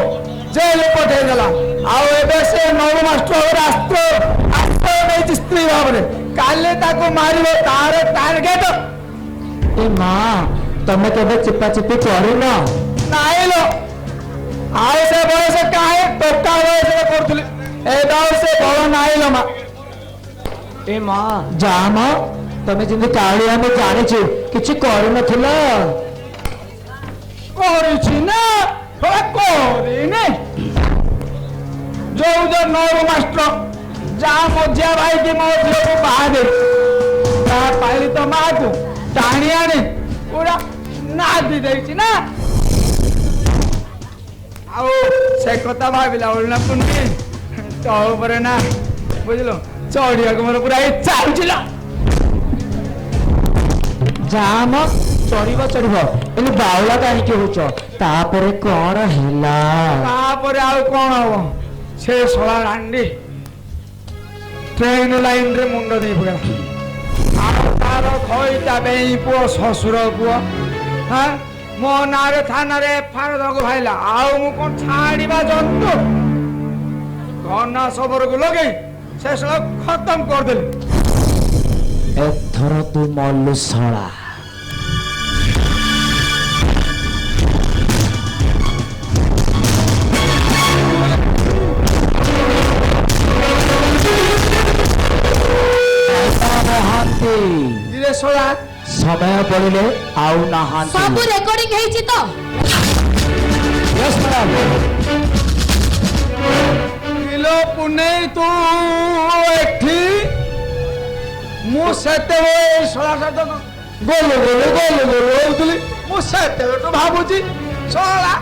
ଜେଲ ପଠେଇଦେଲା। ଆଉ ଏବେ ସେ 9 ମାଷ୍ଟର ଆଶ୍ରୟ ନେଇଛି ସ୍ତ୍ରୀ ଭାବରେ। କାଲି ତାକୁ ମାରିବ ତାର ଟାର୍ଗେଟ। ଏ ମା ତମେ କେବେ ଚିପା ଚିପି କରିନ? ନାଇଁଲୋ, ଆଉ ସେ ବୟସ କାଏ ଟୋକା ବୟସରେ କରୁଥିଲି ଏବେ ଆଉ ସେ ବଳ ନାହିଁ ଲୋ ମା ଏ ମା ଯା ମା ତମେ ଯେମିତି କାଳିଆ ମୁଁ ଜାଣିଛି କିଛି କରିନଥିଲ କରିଛି ନା କରିନି ଯୋଉ ଯେ ନବ ମାଷ୍ଟର ଯାହା ମଝିଆ ଭାଇକି ମୋ ଝିଅକୁ ବାହା ଦେ ତା ପାଇଲି ତ ମାକୁ ଟାଣି ଆଣି ପୁରା ନାଦି ଦେଇଛି ନା ଆଉ ସେ କଥା ଭାବିଲା ବେଳୁ ନା ପୁଣି ତୋ ଉପରେ ନା ବୁଝିଲ ଚଢିବାକୁ ମୋର ପୁରା ଇଚ୍ଛା ହଉଥିଲା ଯା ମ ଚଢିବ କିନ୍ତୁ ବାଉଳା କାହିଁକି ହଉଛ ତାପରେ କଣ ହେଲା ତାପରେ ଆଉ କଣ ହବ ସେ ଶଳା ରାଣ୍ଡି ଟ୍ରେନ ଲାଇନରେ ମୁଣ୍ଡ ଦେଇ ପକେଇଲା ଆଉ ତାର ଖଇତା ବେଇଁ ପୁଅ ଶ୍ୱଶୁର ପୁଅ ହଁ ମୋ ନାଁରେ ଥାନାରେ ଏଫଆଇଆର ଦବାକୁ ଭାଇଲା ଆଉ ମୁଁ କଣ ଛାଡ଼ିବା ଜନ୍ତୁ ଘନା ସବରକୁ ଲଗେଇ ସେ ଶଳା ଖତମ କରିଦେଲି ଏଥର ତୁ ମଲୁ ଶଳା ଶଳା ସମୟ ପଡ଼ିଲେ ଆଉ ନାହାନ୍ତି ସବୁ ରେକର୍ଡିଂ ହେଇଛି ତ କିଲୋ ପୁନେଇ ତୁ ଏଠି ମୁଁ ସେତେବେଳେ ଶଳା ସହିତ ଗୋଲ ହଉଥିଲି ମୁଁ ସେତେବେଳଠୁ ଭାବୁଛି ଶଳା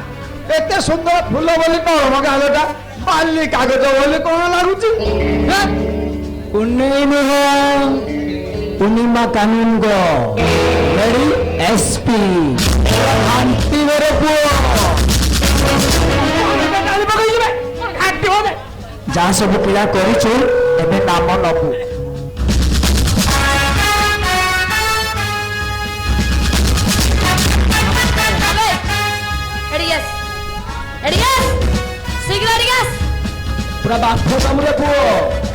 ଏତେ ସୁନ୍ଦର ଫୁଲ ବୋଲି ନରମ କାଗଜଟା ବାଲି କାଗଜ ବୋଲି କଣ ଲାଗୁଛି ପୁନେଇ ନୁହଁ ପୂର୍ଣ୍ଣିମା କାନୁନ ଗो ରେଡି ଏସପି ଶାନ୍ତି ଘର ପୁଅ ଯାହା ସବୁ କ୍ରୀଡ଼ା କରିଛୁ ଏବେ ନାମ ନବୁ ପୁରା ବାଧ୍ୟ କାମରେ ପୁଅ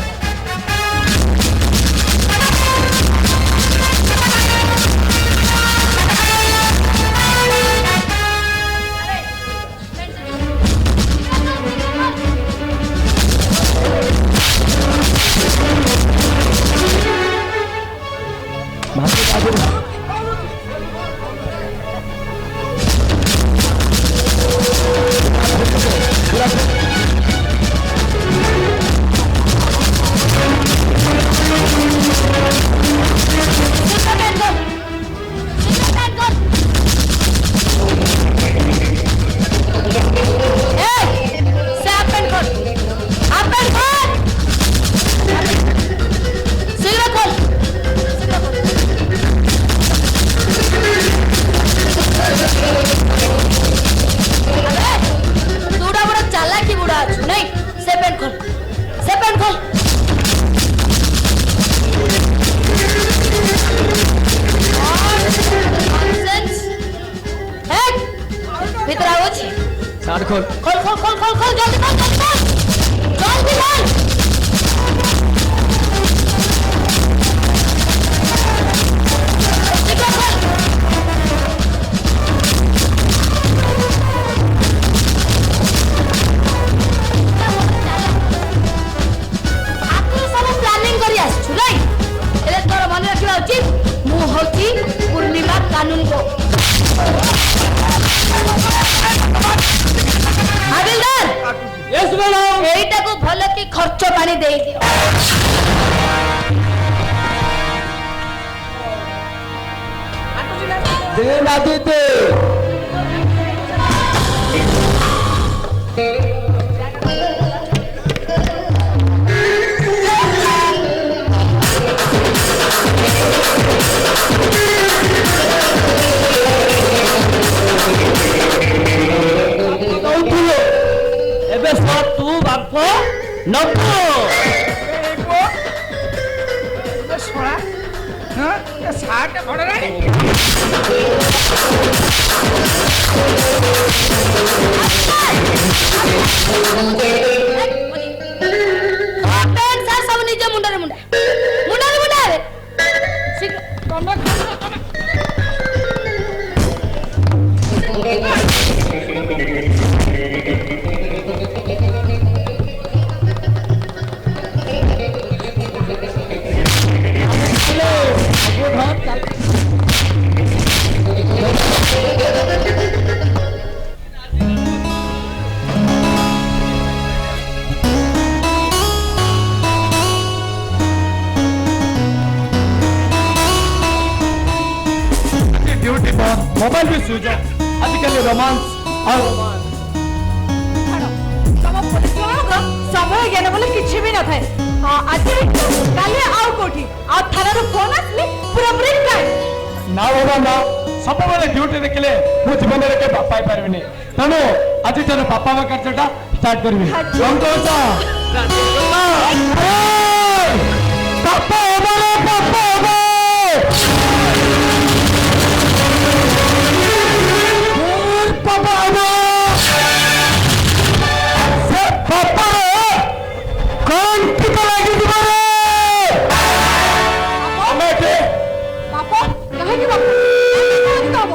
खोल खोल खोल खोल खोल खोल जल्दी खोल जल्दी खोल जल्दी खोल शीघ्र खोल आतु सब प्लानिंग करी आछछु नहीं एले तोर मन रखिबा उचित मु होची पूर्णिमा कानून को এইটা কো ভালো কি খরচ পানি দেই দিও দে না দিতে ଏବେ ସବ ତୁ ବାପ ନବୁ सब निज मुंडरे मुंडा मुंडरे मुंडा शीघ्र बुझ आजिकल रोमांस और ତମ ପୋଲିସ ମାନଙ୍କର ସମୟ ଜ୍ଞାନ ବୋଲି କିଛି ବି ନଥାଏ ଆଜି କାଲି ଆଉ କୋଉଠି ଆଉ ଥାନାରୁ ଫୋନ ଆସିଲେ ପୁରାପୁରି ଟାଇମ୍ ना बाबा ना सब ड्यूटी देखिले मो जीवन में के बापा पारबिनी तेणु आज तेरे बापा मा कार्यटा स्टार्ट करबी हम तो चा पापा हमारे पापा पापा से पापा कौन कितना लगी तुम्हारे बेटे ବାପ କାହିଁକି ବାପ କାହିଁକି ହବ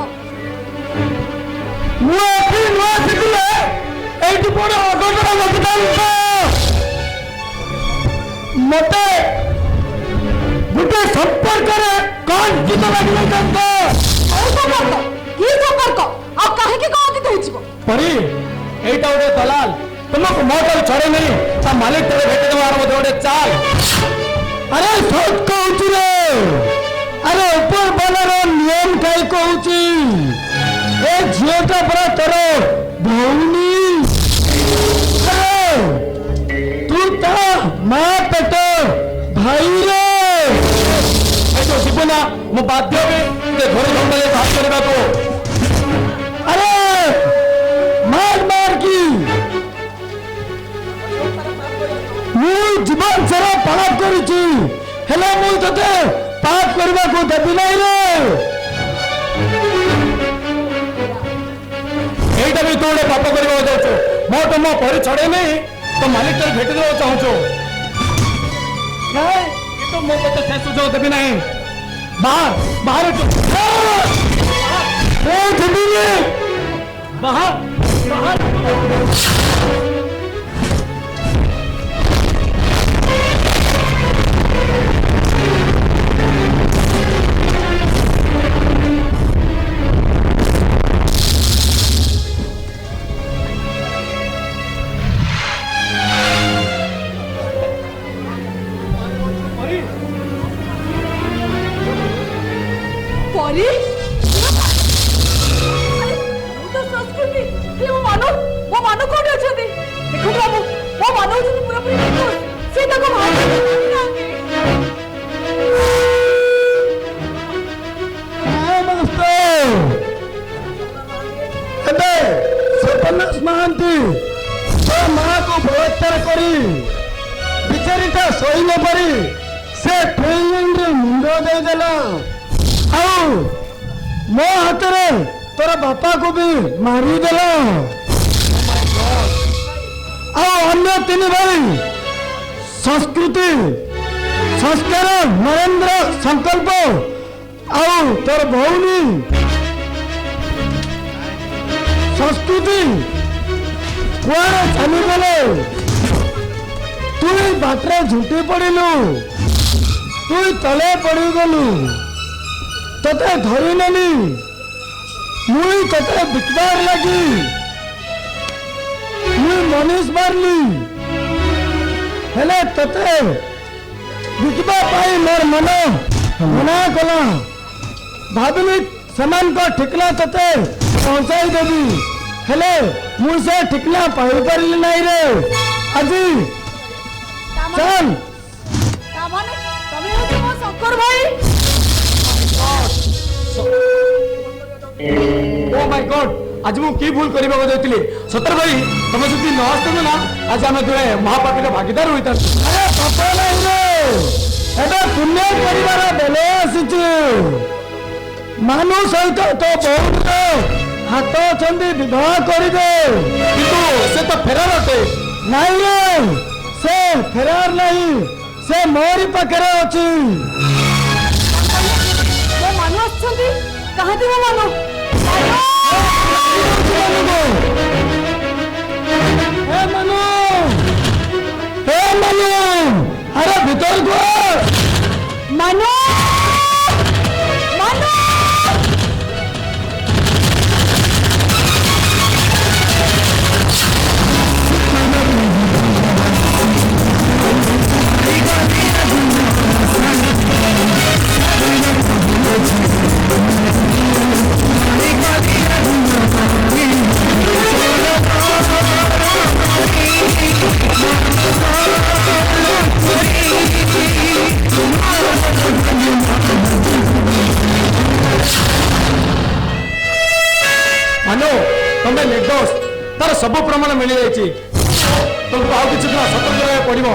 ମୁଁ ଏଠି ନୂଆ ଶିଖିଲେ ଏଇଠି ବଡ ଅଘଟଣ ଘଟିଥାନ୍ତା ମତେ ଗୋଟେ ସମ୍ପର୍କରେ କଣ ଗୀତ ଲାଗିଯାଇଥାନ୍ତା ଆଉ ସମ୍ପର୍କ କି ସମ୍ପର୍କ ଆଉ କାହିଁକି କଣ କି ହେଇଯିବ ପରି ଏଇଟା ଗୋଟେ ଦଲାଲ ତୁମକୁ ମୋ ଠାରୁ ଛଡ଼େ ନେଇ ତା ମାଲିକ ଠାରୁ ଭେଟି ଦେବାର ମଧ୍ୟ ଗୋଟେ ଚାଲ ଆରେ ସତ କହୁଛି ରେ अरे ऊपर वाला नियम कई कहूची ए झीलटा परा तोर भौनी अरे तू ता मां पेट भाई रे ए तो शिवना मु बाध्य भी ते घर घंटाले भात करबा को अरे मार मार की मु जीवन सारा पाप करूची हेला मु तते पाप करबा को देबी नहीं रे एटा भी तोड़े पाप करबा जाउछो मो तो मो परि छड़े नहीं तो मालिक तर भेट देबो चाहूछो नहीं ये तो मो को तो से सुझाव देबी नहीं बाहर बाहर ओ जल्दी रे बाहर बाहर ପରି ତ ସଂସ୍କୃତି ହେଲେ ମୋ ମାନ କୋଉଠି ଅଛନ୍ତି ଦେଖନ୍ତୁ ବାବୁ ମୋ ମାନ ହଉଛନ୍ତି ପୁରାପୁରି ସେ ତାଙ୍କ ଭାଇ ଏବେ ସପନାଶ ମହାନ୍ତି ତା ମାକୁ ବଳାତ୍କାର କରି ବିଚାରୀଟା ସହି ନ ପାରି ସେ ଟ୍ରେନରେ ମୁଣ୍ଡ ଦେଇଦେଲା ଆଉ ମୋ ହାତରେ ତୋର ବାପାକୁ ବି ମାରିଦେଲା ଆଉ ଅନ୍ୟ ତିନି ଭାଇ ସଂସ୍କୃତି ସଂସ୍କାର ନରେନ୍ଦ୍ର ସଂକଳ୍ପ ଆଉ ତୋର ଭଉଣୀ ସଂସ୍କୃତି କୁଆଡ଼େ ଚାଲିଗଲେ ତୁଇ ବାଟରେ ଝୁଣ୍ଟି ପଡ଼ିଲୁ ତୁଇ ତଳେ ପଡ଼ିଗଲୁ ତତେ ଧରି ନେଲି ମୁଇଁ ତତେ ବିକବାର ଲାଗି ମୁଇଁ ମନୀଷ ମାରଲି ହେଲେ ତତେ ବିକିବା ପାଇଁ ମୋର ମନ ମନା କଲା ଭାବିଲି ସେମାନଙ୍କ ଠିକନା ତତେ ପହଞ୍ଚାଇ ଦେବି ହେଲେ ମୁଁ ସେ ଠିକନା ପାଇପାରିଲି ନାହିଁ ରେ ଆଜି ଚାଲ ତାମାନେ ତମେ ହଉଛ ମୋ ଶଙ୍କର ଭାଇ ओ माय गॉड आज मु की भूल करबा को जाइतिली सतर भाई तमे जति न आस्तम ना आज हम दुए महापापीर भागीदार होइता अरे पापा नहीं रे एटा पुण्य परिवार बेले आसीछु मानु सहित तो बहुत हाथ छंदी विवाह करिबे किंतु से तो फेरार अटे नहीं रे से फेरार नहीं से मोरी पाखरे अछि ମୋ ମାନ ଆସୁଛନ୍ତି କାହାନ୍ତି ମୋ ମାନ मनु अरे भीतर को मान ମାନୁ ତମେ ନିର୍ଦ୍ଦୋଷ ତାର ସବୁ ପ୍ରମାଣ ମିଳିଯାଇଛି ତୁମକୁ ଆଉ କିଛି ଦିନ ସତର୍କ ରହିବାକୁ ପଡିବ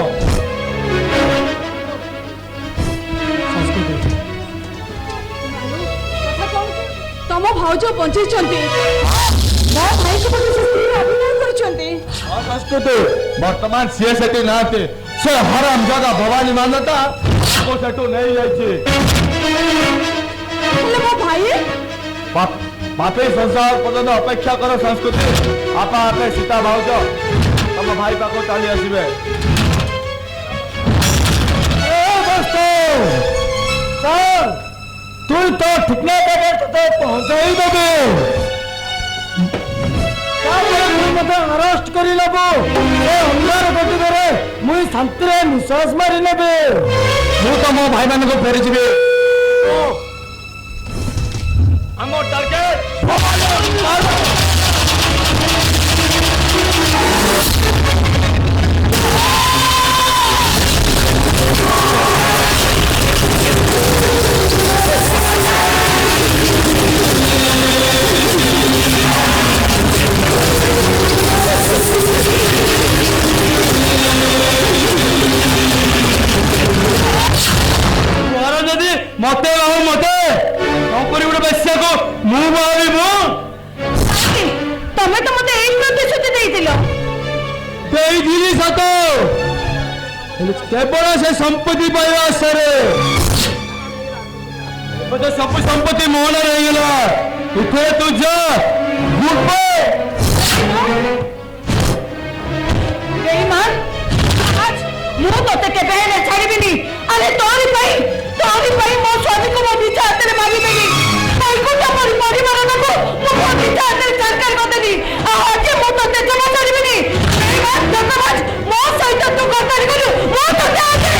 ତମ ଭାଉଜ ବଞ୍ଚେଇଛନ୍ତି ମୋ ଭାଇକୁ ବୋଧେ ସେ ସ୍ତ୍ରୀ ଅଭିନୟ କରୁଛନ୍ତି ସଂସ୍କୃତି ବର୍ତ୍ତମାନ ସିଏ ସେଠି ନାହାନ୍ତି ସେ ହରାମ ଜାଗା ଭବାନୀ ମାନତା ସେଠୁ ନେଇଯାଇଛି ହେଲେ ମୋ ଭାଇ ବାପେ ସଂସାର ପର୍ଯ୍ୟନ୍ତ ଅପେକ୍ଷା କର ସଂସ୍କୃତି ଆପା ଆପେ ସୀତା ଭାଉଜ ତମ ଭାଇ ପାଖକୁ ଚାଲି ଆସିବେ তুই তো ঠিকনা জায়গায় তোতে পৌঁছাই দেবে তারপরে তুই মতো আরেস্ট করে নেব এ অন্যার গতিরে মুই শান্তিরে নিঃশ্বাস মারি নেবে ମୁଁ ତ ମୋ ଭାଇମାନଙ୍କୁ ଫେରିଯିବି ଆମ ଟାର୍ଗେଟ ଯଦି ମତେ ବାହୁ ମତେ କପରି ଗୋଟେ ବେଶ୍ୟାକୁ ମୁଁ ଭାବିବୁ ତମେ ତ ମତେ ଏଇ ପ୍ରତିଶ୍ରୁତି ଦେଇଥିଲ ଦେଇଥିଲି ସତ କେବଳ ସେ ସମ୍ପତ୍ତି ପାଇବା ଆଶାରେ ଏବେ ସବୁ ସମ୍ପତ୍ତି ମୋହନରେ ହେଇଗଲା ଏଥିରେ ତୁ ଯା ବେଇମାନ ମୁଁ ତତେ କେବେ ହେଲେ ଛାଡ଼ିବିନି ଆରେ ତୋରି ପାଇଁ ମୋ ସ୍ୱାମୀକୁ ମୋ ନିଜ ହାତରେ ମାରିଦେବି ତାଙ୍କୁ ତମରି ପରିବାରକୁ ମୁଁ ମୋ ନିଜ ହାତରେ ସରକାର କରିଦେବି ଆଉ ଆଜି ମୁଁ ତତେ ଜମା ଛାଡ଼ିବିନି ଧନ୍ୟବାଦ ମୋ ସହିତ ତୁ ଗଦାରି କଲୁ ମୁଁ ତତେ ଆଜି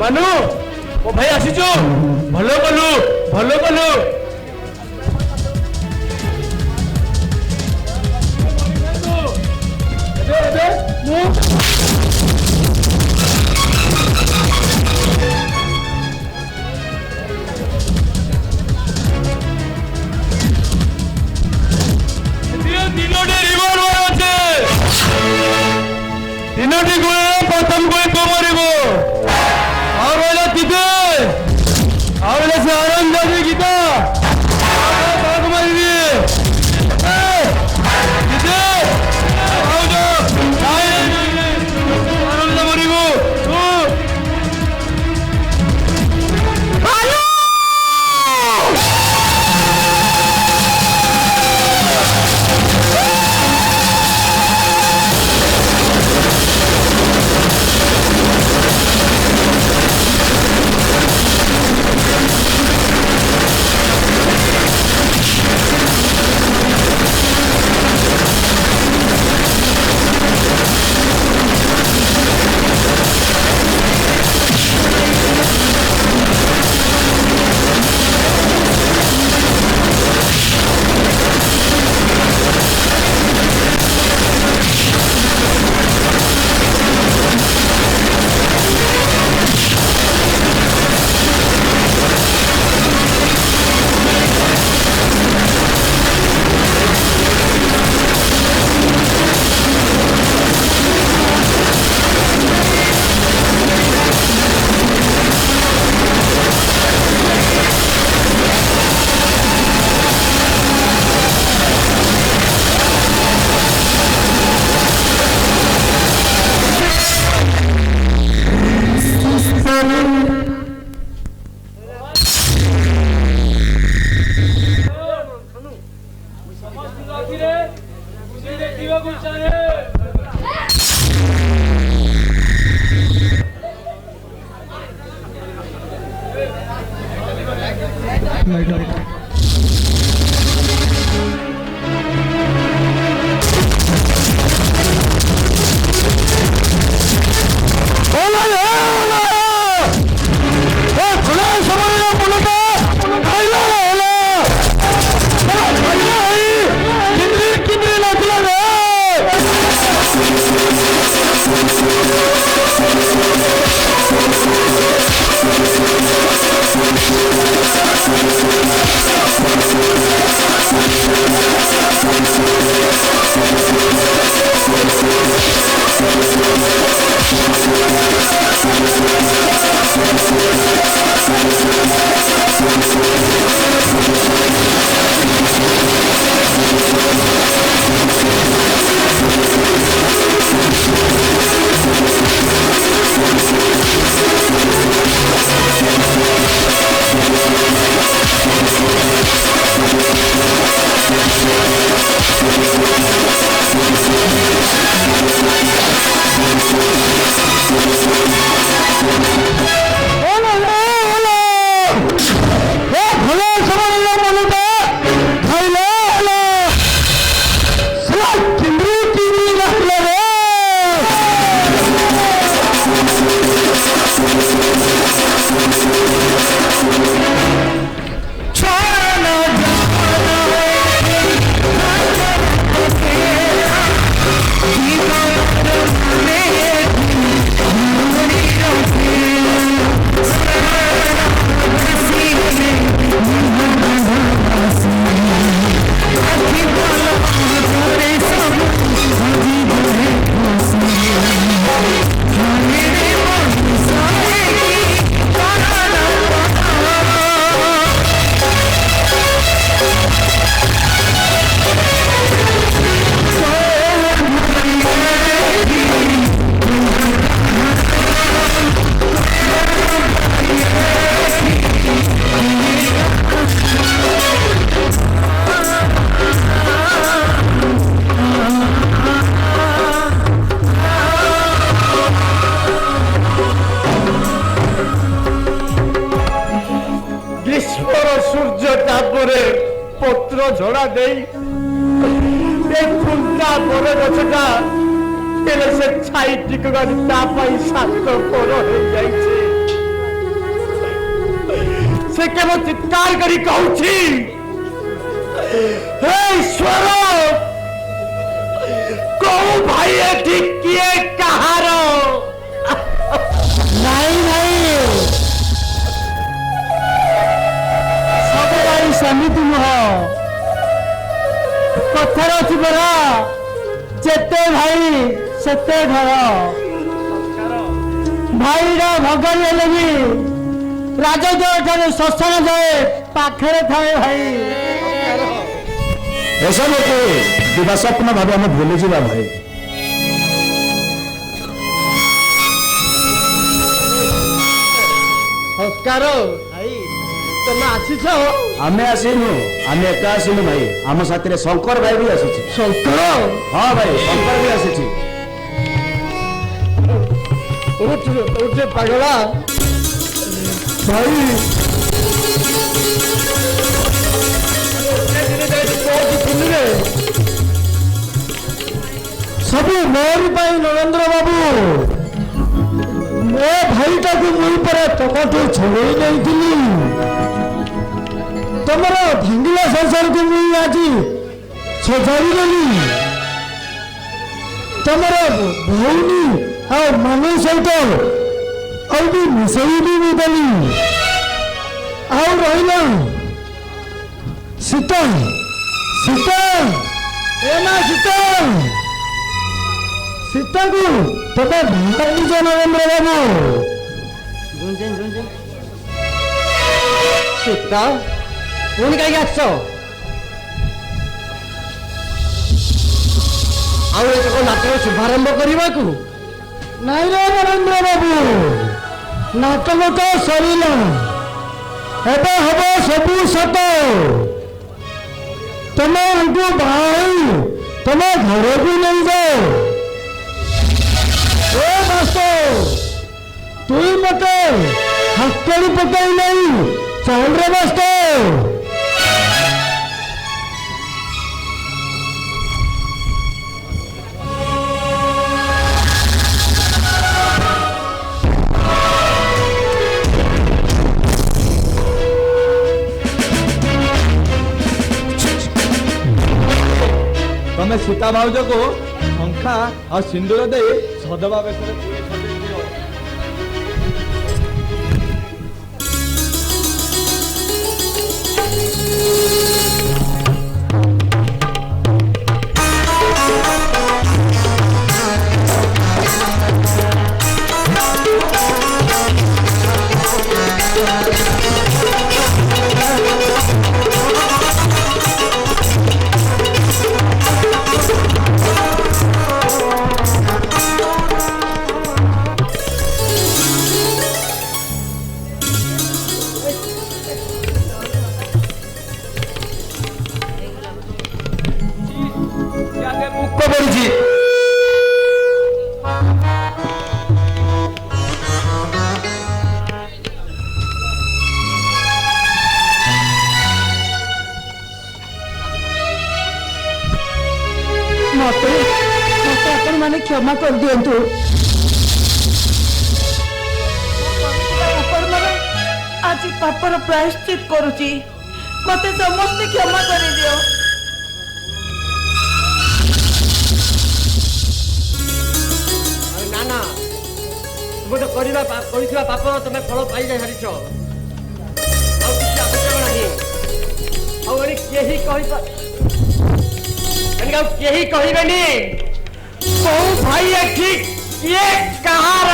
ମାନୁ ଓ ଭାଇ ଆସିଛୁ ଭଲ କଲୁ ତିନୋଟି ଗୁଳିରେ ପ୍ରଥମ ଗୁଳି ତୁ ମରିବୁ ଆଉ ରହିଲା ତିତେ ଆଉ ରହିଲା ସେ ଆରାମ ଯାଉଛି ଗୀତା କାହାକୁ ମାରିବି ତିତେ ଭାଉଜ ପତ୍ର ଝଡ଼ା ଦେଇ ଏ ଫୁଙ୍କା ବର ଗଛଟା ହେଲେ ସେ ଛାଇ ଟିକଗାନି ତା ପାଇଁ ଶାନ୍ତ ପର ହେଇଯାଇଛି। ସେ କେବଳ ଚିତ୍କାର କରି କହୁଛି, ହେ ଈଶ୍ୱର, କୋଉ ଭାଇ ଏଠି କିଏ କାହାର? ନାଇଁ ନାଇଁ, ସବୁ ଭାଇ ସେମିତି ନୁହଁ। କଥାରେ ଅଛି ପରା, ଯେତେ ଭାଇ ସେତେ ଘର। ଭାଇର ଭଗାରୀ ହେଲେ ବି ରାଜଦ୍ୱାର ଠାରୁ ଶ୍ମଶାନ ଯାଏ ପାଖରେ ଥାଏ ଭାଇ। ଏସବୁକୁ ଦିବାସ୍ୱପ୍ନ ଭାବେ ଆମେ ଭୁଲିଯିବା ଭାଇ। ନମସ୍କାର ଭାଇ, ତମେ ଆସିଛ? ଆମେ ଆସିନୁ, ଆମେ ଏକା ଆସିନୁ ଭାଇ। ଆମ ସାଥିରେ ଶଙ୍କର ଭାଇ ବି ଆସିଛି। ଶଙ୍କର? ହଁ ଭାଇ, ଶଙ୍କର ବି ଆସିଛି। ଉଠେ ପାଗଳା ଭାଇ, ସବୁ ମୋରି ପାଇଁ ନରେନ୍ଦ୍ର ବାବୁ। ମୋ ଭାଇଟାକୁ ମୁଇଁ ପରେ ତମଠୁ ଛଡ଼େଇ ନେଇଥିଲି। ତମର ଭାଙ୍ଗିଲା ସଂସାରକୁ ମୁଇଁ ଆଜି ସଜାଡ଼ିଦେଲି। ତମର ଭଉଣୀ ଆଉ ମାନ ସହିତ ଆଉ ବି ମିଶାଇ ବି ଦେଲି। ଆଉ ରହିଲା ସୀତା, ସୀତା, ଏ ମା ସୀତା, ସୀତାକୁ ତମେ ଭାଙ୍ଗିଛ ନରେନ୍ଦ୍ର ବାବୁ। ସୀତା ପୁଣି କାହିଁକି ଆସିଛ? ଆଉ ଏକ ନାଟକ ଶୁଭାରମ୍ଭ କରିବାକୁ? ନାଇଁ ରେ ନରେନ୍ଦ୍ର ବାବୁ, ନାଟକ ତ ସରିଲା, ଏବେ ହବ ସବୁ ସତ। ତମେ ଆମକୁ ବାହା ହୋଇ ତମେ ଘରକୁ ନେଇଯାଅ। ଏ ମାଷ୍ଟର, ତୁଇ ମତେ ହାତଡ଼ି ପକାଇ ନେଇ चल रे मास्टर। ତମେ ସୀତା ଭାଉଜକୁ ଶଙ୍ଖା ଆଉ ସିନ୍ଦୁର ଦେଇ ସଦବା ବେଶରେ ପୁରୀ ସଜେଇ ଦିଅ। मते मते आपण माने क्षमा कर दियंतु। आपण माने आज पापर प्रायश्चित करूची, मते समस्त क्षमा कर दियो। ना ना गोटे करिवा पापर तमे फल पाई जाय हारिछ। आ किछ आवश्यक नाही। आ अरे केही कहि यही कहबेनी कौ भाई ठीक ये कहार